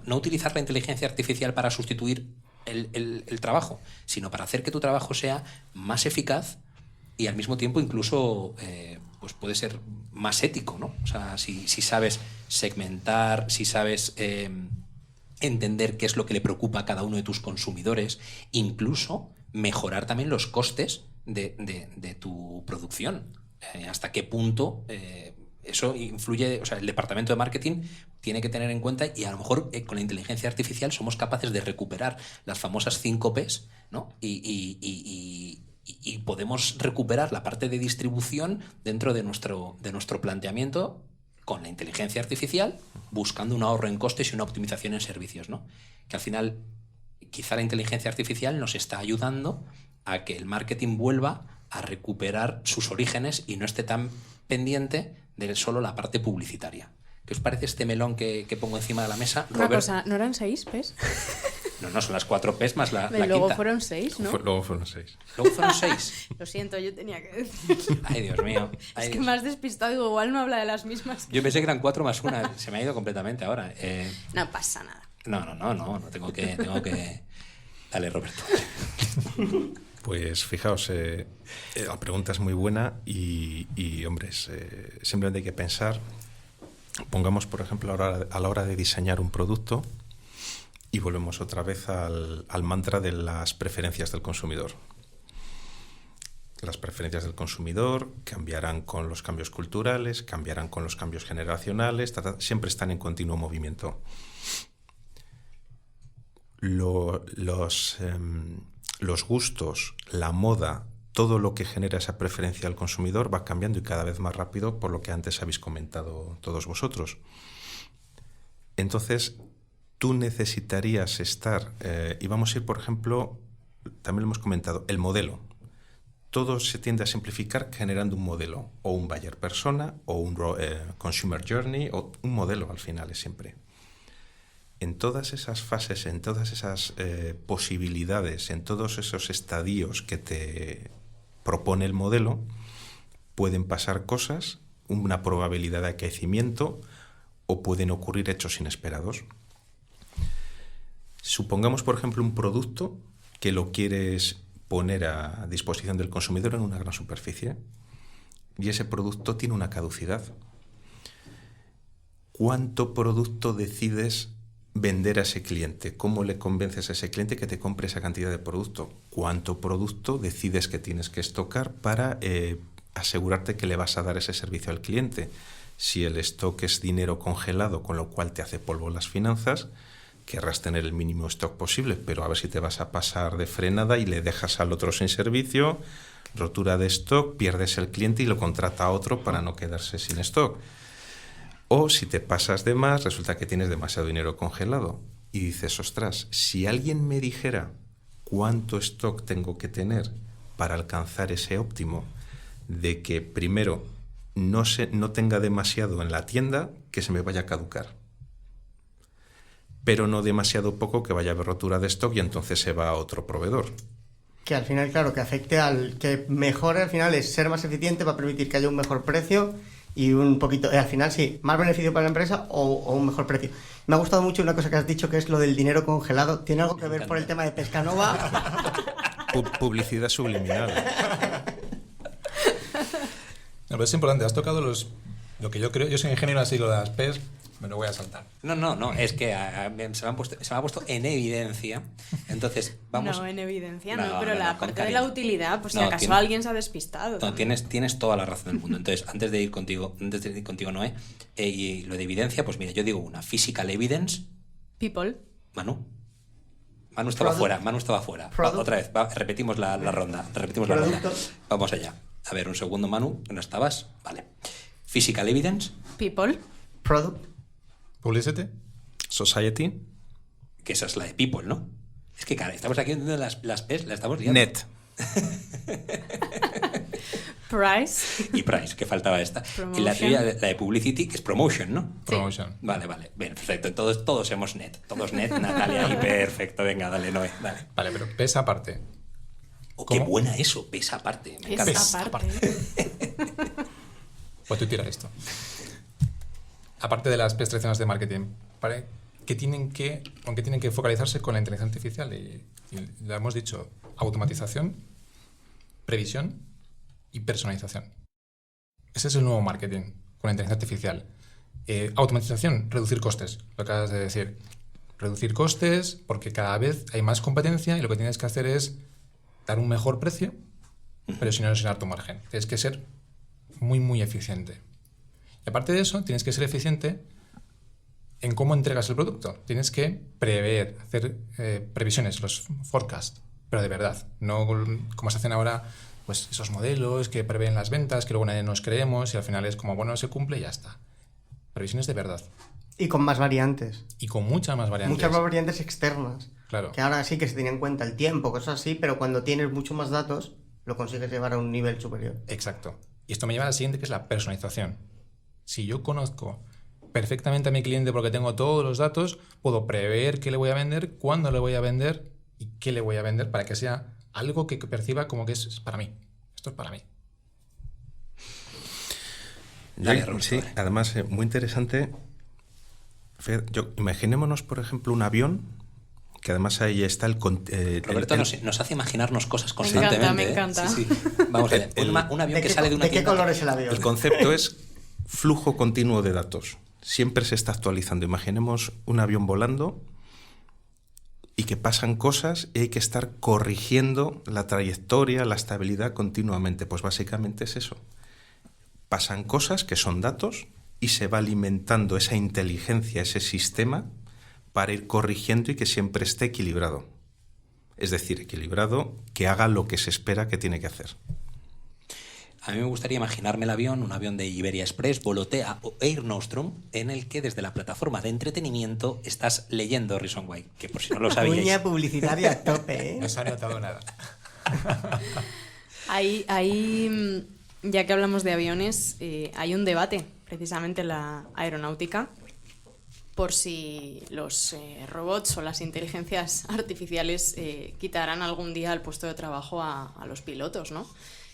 no utilizar la inteligencia artificial para sustituir el trabajo, sino para hacer que tu trabajo sea más eficaz y al mismo tiempo incluso pues puede ser más ético, ¿no? O sea, si sabes segmentar, si sabes entender qué es lo que le preocupa a cada uno de tus consumidores, incluso mejorar también los costes de tu producción. Hasta qué punto eso influye, o sea, el departamento de marketing tiene que tener en cuenta y a lo mejor con la inteligencia artificial somos capaces de recuperar las famosas 5 Ps, ¿no? Y podemos recuperar la parte de distribución dentro de nuestro planteamiento con la inteligencia artificial, buscando un ahorro en costes y una optimización en servicios, ¿no? Que al final quizá la inteligencia artificial nos está ayudando a que el marketing vuelva a recuperar sus orígenes y no esté tan pendiente de solo la parte publicitaria, ¿Qué os parece este melón que pongo encima de la mesa? Una Robert? cosa, ¿no eran 6 P's? No, son las 4 P's más la Y luego quinta. fueron 6, ¿no? Luego fueron 6. Luego fueron 6. Lo siento, yo tenía que decir. Ay, Dios mío. Ay, Es que Dios. me has despistado, digo, igual no habla de las mismas. Yo pensé que eran 4 más 1. Se me ha ido completamente ahora. No pasa nada. No tengo que... Dale, Roberto. Pues fijaos, la pregunta es muy buena y hombre, simplemente hay que pensar. Pongamos, por ejemplo, a la hora de diseñar un producto y volvemos otra vez al mantra de las preferencias del consumidor. Las preferencias del consumidor cambiarán con los cambios culturales, cambiarán con los cambios generacionales, siempre están en continuo movimiento. Los gustos, la moda, todo lo que genera esa preferencia al consumidor va cambiando y cada vez más rápido, por lo que antes habéis comentado todos vosotros. Entonces, tú necesitarías estar, y vamos a ir, por ejemplo, también lo hemos comentado, el modelo. Todo se tiende a simplificar generando un modelo, o un buyer persona, o un consumer journey, o un modelo al final es siempre. En todas esas fases, en todas esas posibilidades, en todos esos estadios que te propone el modelo, pueden pasar cosas, una probabilidad de acaecimiento o pueden ocurrir hechos inesperados. Supongamos, por ejemplo, un producto que lo quieres poner a disposición del consumidor en una gran superficie y ese producto tiene una caducidad. ¿Cuánto producto decides vender a ese cliente? ¿Cómo le convences a ese cliente que te compre esa cantidad de producto? ¿Cuánto producto decides que tienes que estocar para asegurarte que le vas a dar ese servicio al cliente? Si el stock es dinero congelado, con lo cual te hace polvo las finanzas, querrás tener el mínimo stock posible, pero a ver si te vas a pasar de frenada y le dejas al otro sin servicio, rotura de stock, pierdes el cliente y lo contrata a otro para no quedarse sin stock. O si te pasas de más, resulta que tienes demasiado dinero congelado y dices, ostras, si alguien me dijera cuánto stock tengo que tener para alcanzar ese óptimo de que primero no tenga demasiado en la tienda que se me vaya a caducar, pero no demasiado poco que vaya a haber rotura de stock y entonces se va a otro proveedor. Que al final, claro, que afecte que mejore al final es ser más eficiente, va a permitir que haya un mejor precio y un poquito, al final sí, más beneficio para la empresa o un mejor precio. Me ha gustado mucho una cosa que has dicho, que es lo del dinero congelado. ¿Tiene algo que ver por el tema de Pescanova? Publicidad subliminal. No, pero es importante, has tocado lo que yo creo, yo soy ingeniero así, lo de las PES, me lo voy a saltar. No, es que se me ha puesto en evidencia. Entonces, vamos... No, en evidencia, No, pero no, la con parte de cariño. la utilidad, pues si No, acaso alguien se ha despistado. No, tienes toda la razón del mundo. Entonces, antes de ir contigo, Noé, y lo de evidencia, pues mira, yo digo una physical evidence. People. Manu estaba fuera. Product. Otra vez, repetimos la ronda. Vamos allá. A ver, un segundo, Manu, ¿no estabas? Vale. Physical evidence, People. Product. Publicity. Society. que esa es la de people, ¿no? Es que, cara, estamos aquí viendo las P's, la estamos liando. Net. Price. Y price, que faltaba esta. Promotion. Y la tuya, la de publicity, que es promotion, ¿no? Promotion. Vale. Bien, perfecto. Todos hemos net. Todos net, Natalia ahí, perfecto. Venga, dale, Noé, dale. Vale, pero PES aparte. Oh, qué ¿Cómo? buena eso, pesa aparte. Me encanta. Esa parte. Pues tú tira esto. Aparte de las PES tradicionales de marketing, ¿con qué tienen que focalizarse con la inteligencia artificial? Y lo hemos dicho, automatización, previsión y personalización. Ese es el nuevo marketing con la inteligencia artificial. Automatización, reducir costes. Lo que acabas de decir. Reducir costes porque cada vez hay más competencia y lo que tienes que hacer es dar un mejor precio, pero sin erosionar tu margen. Tienes que ser muy, muy eficiente. Y aparte de eso, tienes que ser eficiente en cómo entregas el producto. Tienes que prever, hacer previsiones, los forecasts, pero de verdad. No como se hacen ahora, pues esos modelos que prevén las ventas, que luego nadie nos creemos y al final es como, bueno, se cumple y ya está. Previsiones de verdad. Y con más variantes. Y con muchas más variantes. Muchas más variantes externas. Claro. Que ahora sí que se tenía en cuenta el tiempo, cosas así, pero cuando tienes mucho más datos, lo consigues llevar a un nivel superior. Exacto. Y esto me lleva a la siguiente, que es la personalización. Si yo conozco perfectamente a mi cliente porque tengo todos los datos, puedo prever qué le voy a vender, cuándo le voy a vender y qué le voy a vender para que sea algo que perciba como que es para mí. Esto es para mí. Sí, además, muy interesante. Imaginémonos, por ejemplo, un avión, que además ahí está Roberto nos hace imaginarnos cosas constantemente. Me encanta. Sí. Vamos a ver, un avión que sale de una ¿De qué tienda. color es el avión? El concepto es flujo continuo de datos. Siempre se está actualizando. Imaginemos un avión volando y que pasan cosas y hay que estar corrigiendo la trayectoria, la estabilidad continuamente. Pues básicamente es eso. Pasan cosas que son datos y se va alimentando esa inteligencia, ese sistema, para ir corrigiendo y que siempre esté equilibrado. Es decir, equilibrado, que haga lo que se espera que tiene que hacer. A mí me gustaría imaginarme el avión, un avión de Iberia Express, Volotea o Air Nostrum, en el que desde la plataforma de entretenimiento estás leyendo Reason Why, que por si no lo sabíais. Cuña publicitaria a tope, ¿eh? No se ha notado nada. Ahí, ya que hablamos de aviones, hay un debate precisamente en la aeronáutica por si los robots o las inteligencias artificiales quitarán algún día el puesto de trabajo a los pilotos, ¿no?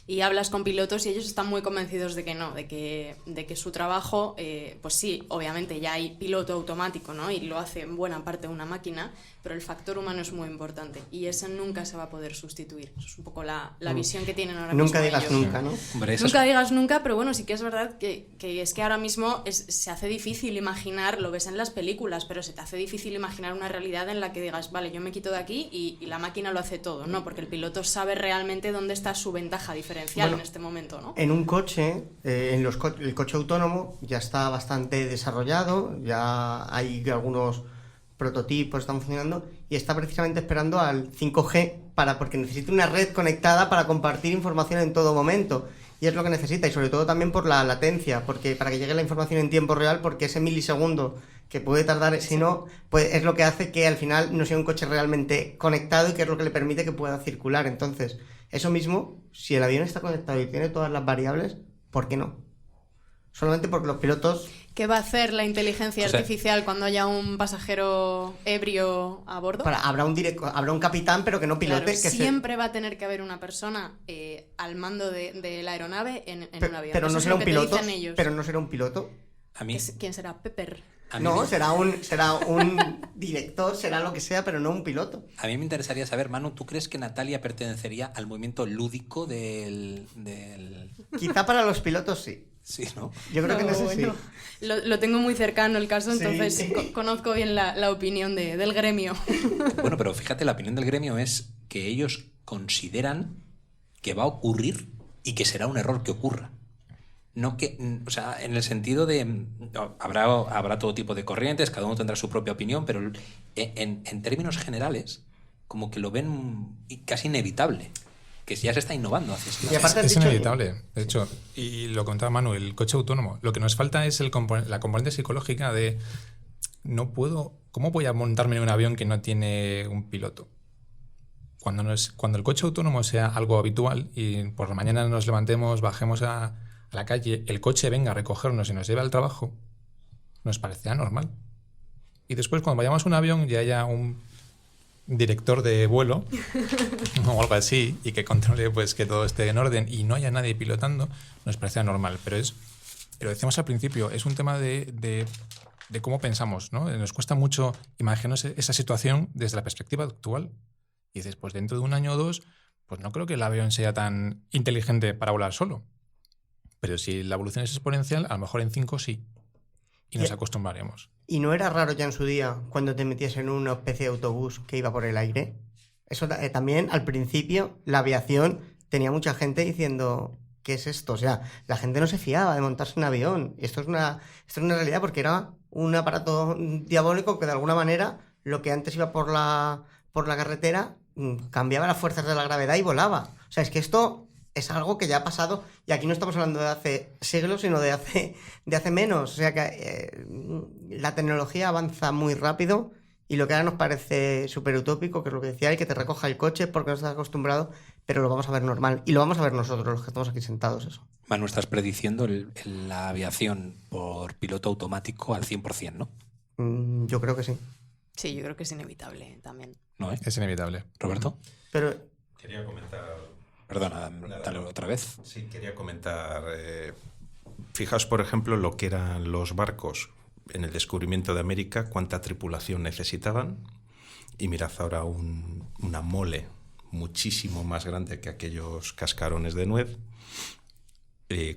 Y hablas con pilotos y ellos están muy convencidos de que no, de que su trabajo, pues sí, obviamente ya hay piloto automático, ¿no? Y lo hace en buena parte una máquina, pero el factor humano es muy importante y ese nunca se va a poder sustituir. Eso es un poco la visión que tienen ahora mismo. Nunca digas ellos. nunca, ¿no? Hombre, Nunca digas nunca, pero bueno, sí que es verdad que es que ahora mismo se hace difícil imaginar, lo ves en las películas, pero se te hace difícil imaginar una realidad en la que digas, vale, yo me quito de aquí y la máquina lo hace todo, ¿no? Porque el piloto sabe realmente dónde está su ventaja diferencial en este momento, ¿no? En un coche, el coche autónomo ya está bastante desarrollado, ya hay algunos prototipos, están funcionando, y está precisamente esperando al 5G porque necesita una red conectada para compartir información en todo momento. Y es lo que necesita, y sobre todo también por la latencia, porque para que llegue la información en tiempo real, porque ese milisegundo que puede tardar, si no, pues es lo que hace que al final no sea un coche realmente conectado y que es lo que le permite que pueda circular. Entonces, eso mismo, si el avión está conectado y tiene todas las variables, ¿por qué no? Solamente porque los pilotos... ¿Qué va a hacer la inteligencia artificial cuando haya un pasajero ebrio a bordo? Habrá un capitán, pero que no pilote. Claro, siempre va a tener que haber una persona al mando de la aeronave en un avión. Pero eso no es será lo un que te piloto. dicen ellos. Pero no será un piloto. A mí, ¿Quién será? Pepper. No, será un director, será lo que sea, pero no un piloto. a mí me interesaría saber, Manu, ¿tú crees que Natalia pertenecería al movimiento lúdico del... Quizá para los pilotos sí. Sí, ¿no? Yo creo que no sé si... Lo tengo muy cercano el caso, Sí. entonces conozco bien la opinión del gremio. Bueno, pero fíjate, la opinión del gremio es que ellos consideran que va a ocurrir y que será un error que ocurra. No que, o sea, en el sentido de habrá todo tipo de corrientes, cada uno tendrá su propia opinión, pero en términos generales, como que lo ven casi inevitable, que ya se está innovando hacia ese lado. Y aparte has Es dicho- inevitable, de hecho, y lo contaba Manu, el coche autónomo. Lo que nos falta es la componente psicológica de ¿cómo voy a montarme en un avión que no tiene un piloto? Cuando el coche autónomo sea algo habitual y por la mañana nos levantemos, bajemos a la calle, el coche venga a recogernos y nos lleve al trabajo, nos parecerá normal. Y después cuando vayamos a un avión y haya un director de vuelo o algo así y que controle pues que todo esté en orden y no haya nadie pilotando, nos parecerá normal. Pero decíamos al principio, es un tema de cómo pensamos, ¿no? Nos cuesta mucho imaginarnos esa situación desde la perspectiva actual. Y dices, pues dentro de un año o dos, pues no creo que el avión sea tan inteligente para volar solo. Pero si la evolución es exponencial, a lo mejor en 5 sí. Y nos acostumbraremos. ¿Y no era raro ya en su día cuando te metías en una especie de autobús que iba por el aire? Eso también, al principio, la aviación tenía mucha gente diciendo, ¿qué es esto? O sea, la gente no se fiaba de montarse en un avión. Y esto es una realidad porque era un aparato diabólico que de alguna manera lo que antes iba por la carretera cambiaba las fuerzas de la gravedad y volaba. O sea, es que esto es algo que ya ha pasado y aquí no estamos hablando de hace siglos, sino de hace menos. O sea que la tecnología avanza muy rápido Y lo que ahora nos parece súper utópico, que es lo que decía, que te recoja el coche porque no estás acostumbrado, pero lo vamos a ver normal. Y lo vamos a ver nosotros, los que estamos aquí sentados, eso. Manu, estás prediciendo la aviación por piloto automático al 100%, ¿no? Yo creo que sí. Sí, yo creo que es inevitable también. ¿No, Es inevitable. ¿Roberto? Pero Quería comentar... Perdona, dale otra vez. Sí, quería comentar... fijaos, por ejemplo, lo que eran los barcos en el descubrimiento de América, cuánta tripulación necesitaban, y mirad ahora una mole muchísimo más grande que aquellos cascarones de nuez,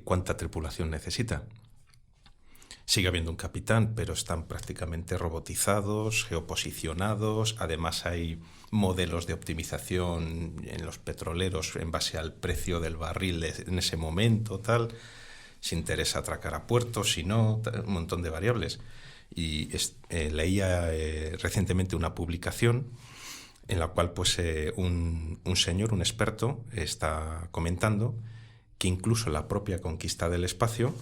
cuánta tripulación necesita. Sigue habiendo un capitán, pero están prácticamente robotizados, geoposicionados. Además hay modelos de optimización en los petroleros en base al precio del barril en ese momento, tal. Si interesa atracar a puertos, si no, un montón de variables. Y leía recientemente una publicación en la cual pues, un señor, un experto, está comentando que incluso la propia conquista del espacio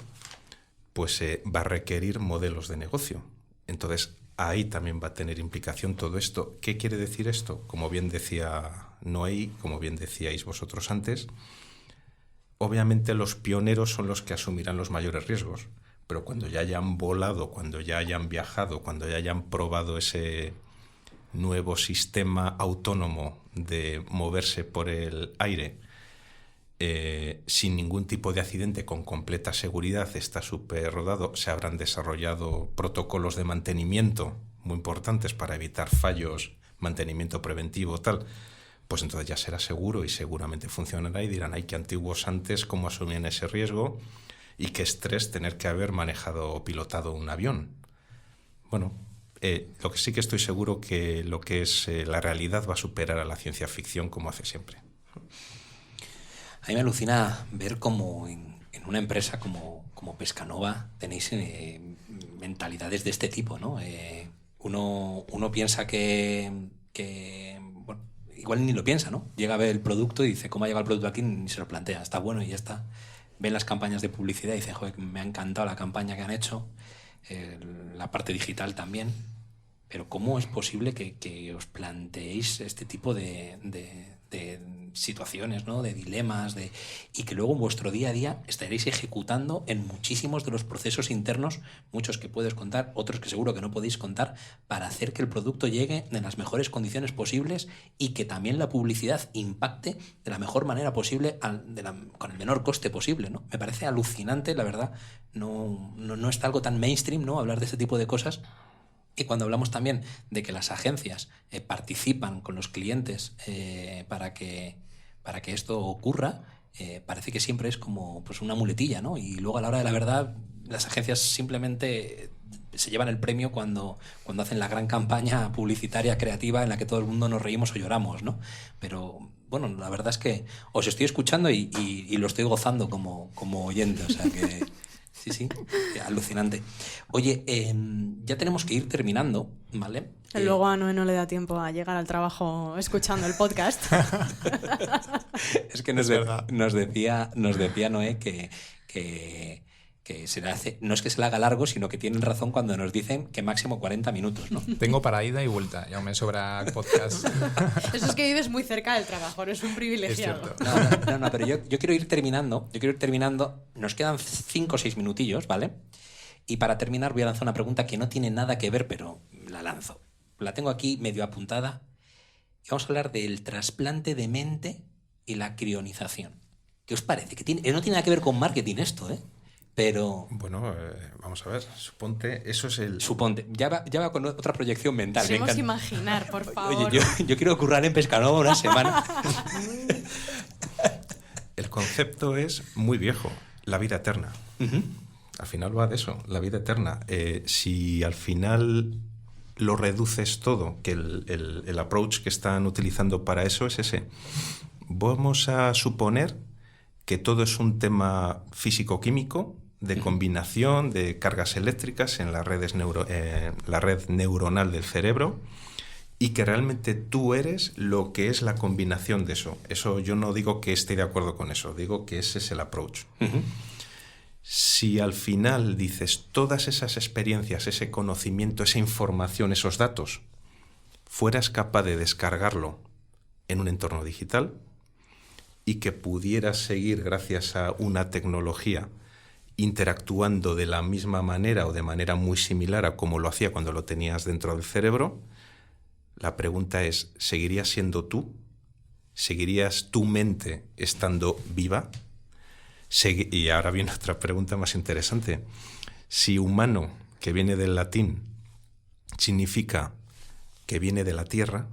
pues va a requerir modelos de negocio. Entonces, ahí también va a tener implicación todo esto. ¿Qué quiere decir esto? Como bien decía Noé, como bien decíais vosotros antes, obviamente los pioneros son los que asumirán los mayores riesgos, pero cuando ya hayan volado, cuando ya hayan viajado, cuando ya hayan probado ese nuevo sistema autónomo de moverse por el aire, sin ningún tipo de accidente, con completa seguridad, está súper rodado, se habrán desarrollado protocolos de mantenimiento muy importantes para evitar fallos, mantenimiento preventivo, tal, pues entonces ya será seguro y seguramente funcionará y dirán, ay, qué antiguos antes, cómo asumían ese riesgo y qué estrés tener que haber manejado o pilotado un avión. Bueno, lo que sí que estoy seguro que lo que es la realidad va a superar a la ciencia ficción como hace siempre. A mí me alucina ver cómo en una empresa como Pescanova tenéis mentalidades de este tipo, ¿no? Uno piensa que bueno, igual ni lo piensa, ¿no? Llega a ver el producto y dice, ¿cómo ha llegado el producto aquí? Ni se lo plantea, está bueno y ya está. Ven las campañas de publicidad y dice, joder, me ha encantado la campaña que han hecho, la parte digital también, pero ¿cómo es posible que os planteéis este tipo de situaciones, ¿no? De dilemas, y que luego en vuestro día a día estaréis ejecutando en muchísimos de los procesos internos, muchos que puedes contar, otros que seguro que no podéis contar, para hacer que el producto llegue en las mejores condiciones posibles y que también la publicidad impacte de la mejor manera posible, con el menor coste posible, ¿no? Me parece alucinante, la verdad. No está algo tan mainstream, ¿no? Hablar de este tipo de cosas. Y cuando hablamos también de que las agencias participan con los clientes para que esto ocurra, parece que siempre es como pues una muletilla, ¿no? Y luego a la hora de la verdad las agencias simplemente se llevan el premio cuando hacen la gran campaña publicitaria creativa en la que todo el mundo nos reímos o lloramos, ¿no? Pero bueno, la verdad es que os estoy escuchando y lo estoy gozando como oyente, o sea que... Sí, alucinante. Oye, ya tenemos que ir terminando, ¿vale? Luego a Noé no le da tiempo a llegar al trabajo escuchando el podcast. Es que nos decía Noé que se le hace, no es que se le haga largo, sino que tienen razón cuando nos dicen que máximo 40 minutos, ¿no? Tengo para ida y vuelta, ya me sobra podcast. Eso es que vives muy cerca del trabajo, eres un privilegiado. Es cierto. No, pero yo quiero ir terminando. Nos quedan 5 o 6 minutillos, ¿vale? Y para terminar voy a lanzar una pregunta que no tiene nada que ver, pero la lanzo. La tengo aquí medio apuntada. Y vamos a hablar del trasplante de mente y la crionización. ¿Qué os parece? No tiene nada que ver con marketing esto, ¿eh? Pero... Bueno, vamos a ver, suponte, eso es el... Suponte, ya va con otra proyección mental. Queremos imaginar, por favor. Oye, yo quiero currar en Pescanova una semana. El concepto es muy viejo, la vida eterna. Uh-huh. Al final va de eso, la vida eterna. Si al final lo reduces todo, que el approach que están utilizando para eso es ese. Vamos a suponer que todo es un tema físico-químico, de combinación de cargas eléctricas en las redes la red neuronal del cerebro, y que realmente tú eres lo que es la combinación de eso. Eso yo no digo que esté de acuerdo con eso, digo que ese es el approach. Uh-huh. Si al final dices todas esas experiencias, ese conocimiento, esa información, esos datos, fueras capaz de descargarlo en un entorno digital y que pudieras seguir, gracias a una tecnología, interactuando de la misma manera o de manera muy similar a como lo hacía cuando lo tenías dentro del cerebro, la pregunta es, ¿seguirías siendo tú? ¿Seguirías tu mente estando viva? Y ahora viene otra pregunta más interesante. Si humano, que viene del latín, significa que viene de la tierra,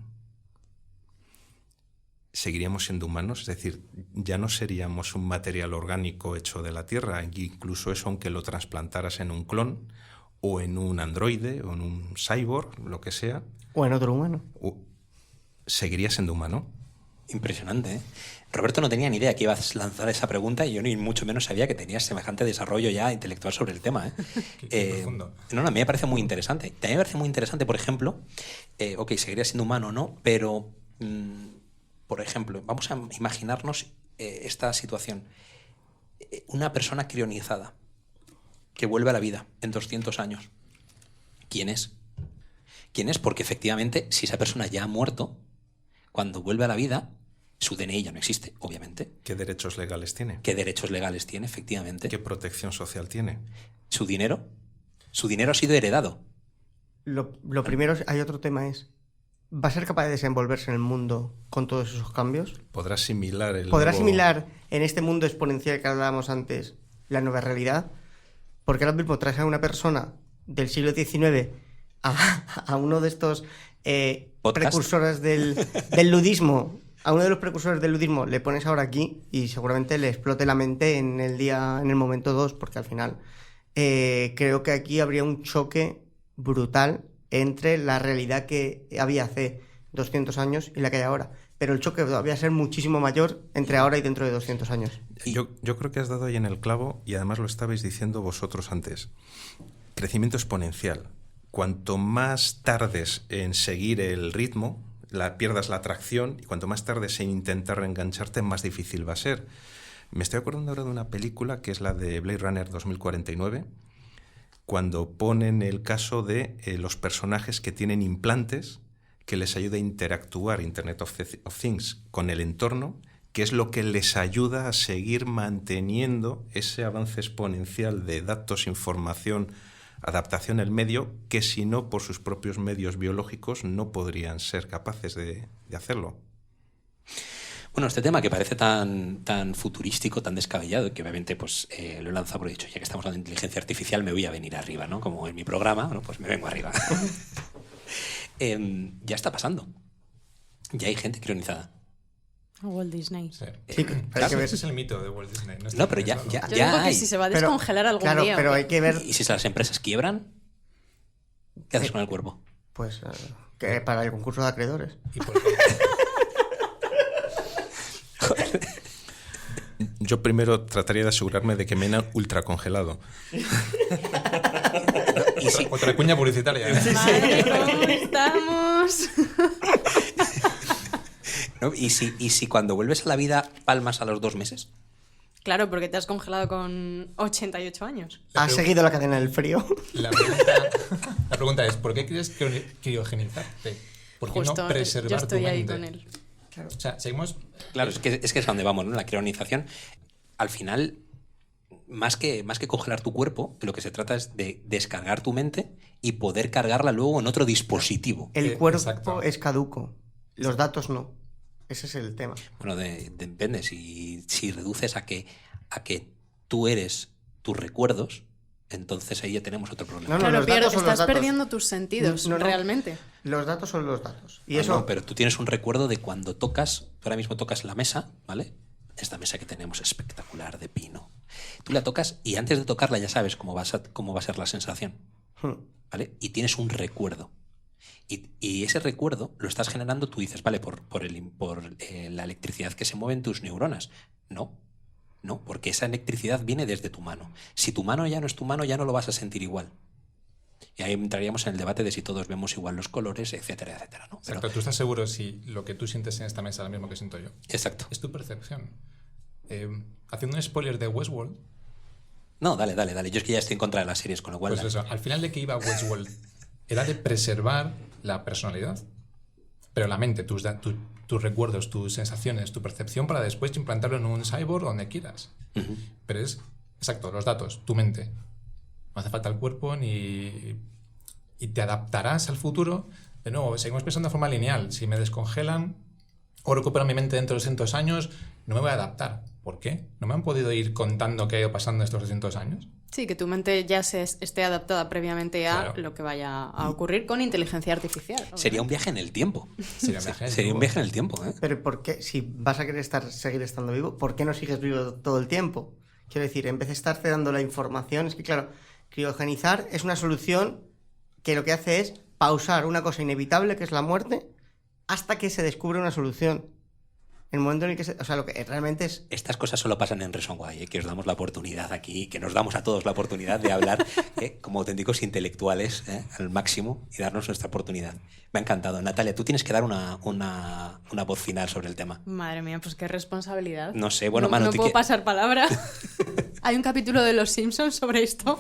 ¿seguiríamos siendo humanos? Es decir, ya no seríamos un material orgánico hecho de la tierra, incluso eso aunque lo trasplantaras en un clon, o en un androide, o en un cyborg, lo que sea. O en otro humano. ¿Seguiría siendo humano? Impresionante, ¿eh? Roberto no tenía ni idea que ibas a lanzar esa pregunta y yo ni mucho menos sabía que tenías semejante desarrollo ya intelectual sobre el tema, ¿eh? Qué profundo. No, a mí me parece muy interesante. También me parece muy interesante, por ejemplo, ok, seguiría siendo humano o no, pero, por ejemplo, vamos a imaginarnos esta situación. Una persona crionizada que vuelve a la vida en 200 años. ¿Quién es? ¿Quién es? Porque efectivamente, si esa persona ya ha muerto, cuando vuelve a la vida, su DNI ya no existe, obviamente. ¿Qué derechos legales tiene? ¿Qué derechos legales tiene, efectivamente? ¿Qué protección social tiene? ¿Su dinero? Su dinero ha sido heredado. Lo primero, hay otro tema es, ¿va a ser capaz de desenvolverse en el mundo con todos esos cambios? ¿Podrá asimilar En este mundo exponencial que hablábamos antes la nueva realidad? Porque ahora mismo traes a una persona del siglo XIX a uno de estos precursores del ludismo, a uno de los precursores del ludismo, le pones ahora aquí y seguramente le explote la mente en el momento 2, porque al final creo que aquí habría un choque brutal entre la realidad que había hace 200 años y la que hay ahora. Pero el choque todavía va a ser muchísimo mayor entre ahora y dentro de 200 años. Yo creo que has dado ahí en el clavo y además lo estabais diciendo vosotros antes. Crecimiento exponencial. Cuanto más tardes en seguir el ritmo, pierdas la atracción, y cuanto más tardes en intentar reengancharte, más difícil va a ser. Me estoy acordando ahora de una película que es la de Blade Runner 2049, cuando ponen el caso de los personajes que tienen implantes que les ayuda a interactuar, Internet of Things, con el entorno, que es lo que les ayuda a seguir manteniendo ese avance exponencial de datos, información, adaptación al medio, que si no, por sus propios medios biológicos, no podrían ser capaces de hacerlo. Bueno, este tema que parece tan futurístico, tan descabellado, que obviamente pues, lo he lanzado porque he dicho, ya que estamos hablando de inteligencia artificial, me voy a venir arriba, ¿no? Como en mi programa, bueno, pues me vengo arriba. Ya está pasando. Ya hay gente crionizada. Walt Disney. Sí. Sí, hay que ver. Ese es el mito de Walt Disney. No, pero ya Yo digo que hay. si se va a descongelar algún claro, día. pero hay que ver, ¿Y si las empresas quiebran? ¿Qué haces con el cuerpo? pues, que para el concurso de acreedores. ¿Y por qué? Yo primero trataría de asegurarme de que me han ultracongelado. ¿Y si, Otra cuña publicitaria. ¿Eh? Madre, ¿cómo estamos? ¿no? ¿Y si cuando vuelves a la vida palmas a los 2 meses? Claro, porque te has congelado con 88 años. ¿Has seguido la cadena del frío? La pregunta es, ¿por qué quieres criogenizarte? ¿Por qué Justo, no preservar yo estoy tu ahí mente? con él. O sea, seguimos... Claro, es que es a donde vamos, ¿no? La crionización, al final, más que congelar tu cuerpo, lo que se trata es de descargar tu mente y poder cargarla luego en otro dispositivo. El cuerpo exacto. es caduco, los datos no. Ese es el tema. Bueno, depende. Si reduces a que tú eres tus recuerdos, entonces ahí ya tenemos otro problema. No, Claro, los datos son los estás datos. perdiendo tus sentidos, No. realmente. Los datos son los datos. Y Ah, eso, no, pero tú tienes un recuerdo de cuando tocas, tú ahora mismo tocas la mesa, ¿vale? Esta mesa que tenemos espectacular de pino. Tú la tocas y antes de tocarla ya sabes cómo va a ser la sensación, ¿vale? Y tienes un recuerdo. Y ese recuerdo lo estás generando, tú dices, vale, por la electricidad que se mueve en tus neuronas. No, porque esa electricidad viene desde tu mano. Si tu mano ya no es tu mano, ya no lo vas a sentir igual. Y ahí entraríamos en el debate de si todos vemos igual los colores, etcétera, etcétera, ¿no? Exacto, tú estás seguro si lo que tú sientes en esta mesa es lo mismo que siento yo. Exacto. Es tu percepción. Haciendo un spoiler de Westworld, No, dale. Yo es que ya estoy en contra de las series, con lo cual... pues eso, al final de que iba Westworld era de preservar la personalidad. pero la mente, tus recuerdos, tus sensaciones, tu percepción, para después implantarlo en un cyborg donde quieras. Pero es, exacto, los datos, tu mente. No hace falta el cuerpo y te adaptarás al futuro. De nuevo, seguimos pensando de forma lineal. Si me descongelan o recupero mi mente dentro de 200 años, no me voy a adaptar. ¿Por qué? ¿No me han podido ir contando qué ha ido pasando estos 200 años? Sí, que tu mente ya esté adaptada previamente a Claro. lo que vaya a ocurrir con inteligencia artificial. Sería un viaje en el tiempo. Sería Un viaje en el tiempo, ¿eh? Pero ¿por qué? Si vas a querer seguir estando vivo, ¿por qué no sigues vivo todo el tiempo? Quiero decir, en vez de estarte dando la información, es que claro, criogenizar es una solución que lo que hace es pausar una cosa inevitable, que es la muerte, hasta que se descubre una solución. El momento en el que o sea, lo que realmente es... Estas cosas solo pasan en Reason Why, que os damos la oportunidad aquí, que nos damos a todos la oportunidad de hablar como auténticos intelectuales al máximo y darnos nuestra oportunidad. Me ha encantado. Natalia, tú tienes que dar una voz final sobre el tema. Madre mía, pues qué responsabilidad. No sé, bueno, no, Manu, no puedo pasar palabra. ¿Hay un capítulo de Los Simpsons sobre esto?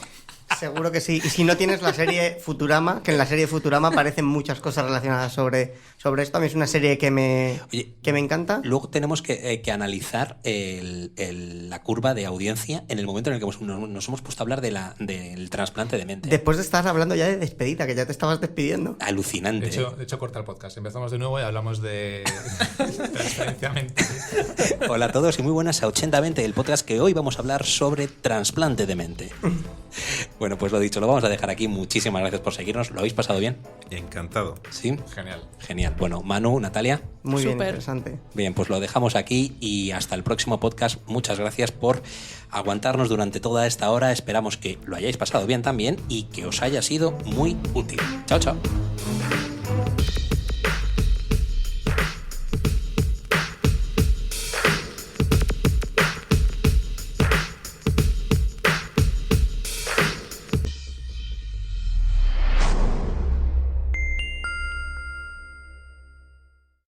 Seguro que sí. Y si no tienes la serie Futurama, que en la serie Futurama aparecen muchas cosas relacionadas sobre esto. A mí es una serie que me encanta. Luego tenemos que analizar la curva de audiencia en el momento en el que nos hemos puesto a hablar del trasplante de mente. Después de estar hablando ya de despedida, que ya te estabas despidiendo. Alucinante. De hecho, corta el podcast. Empezamos de nuevo y hablamos de transferencia mental. Hola a todos y muy buenas a 8020, el podcast que hoy vamos a hablar sobre trasplante de mente. Bueno, pues lo dicho, lo vamos a dejar aquí. Muchísimas gracias por seguirnos. ¿Lo habéis pasado bien? Encantado. Sí. Genial. Genial. Bueno, Manu, Natalia. Muy bien, Súper. interesante. Bien, pues lo dejamos aquí y hasta el próximo podcast. Muchas gracias por aguantarnos durante toda esta hora. Esperamos que lo hayáis pasado bien también y que os haya sido muy útil. Chao, chao.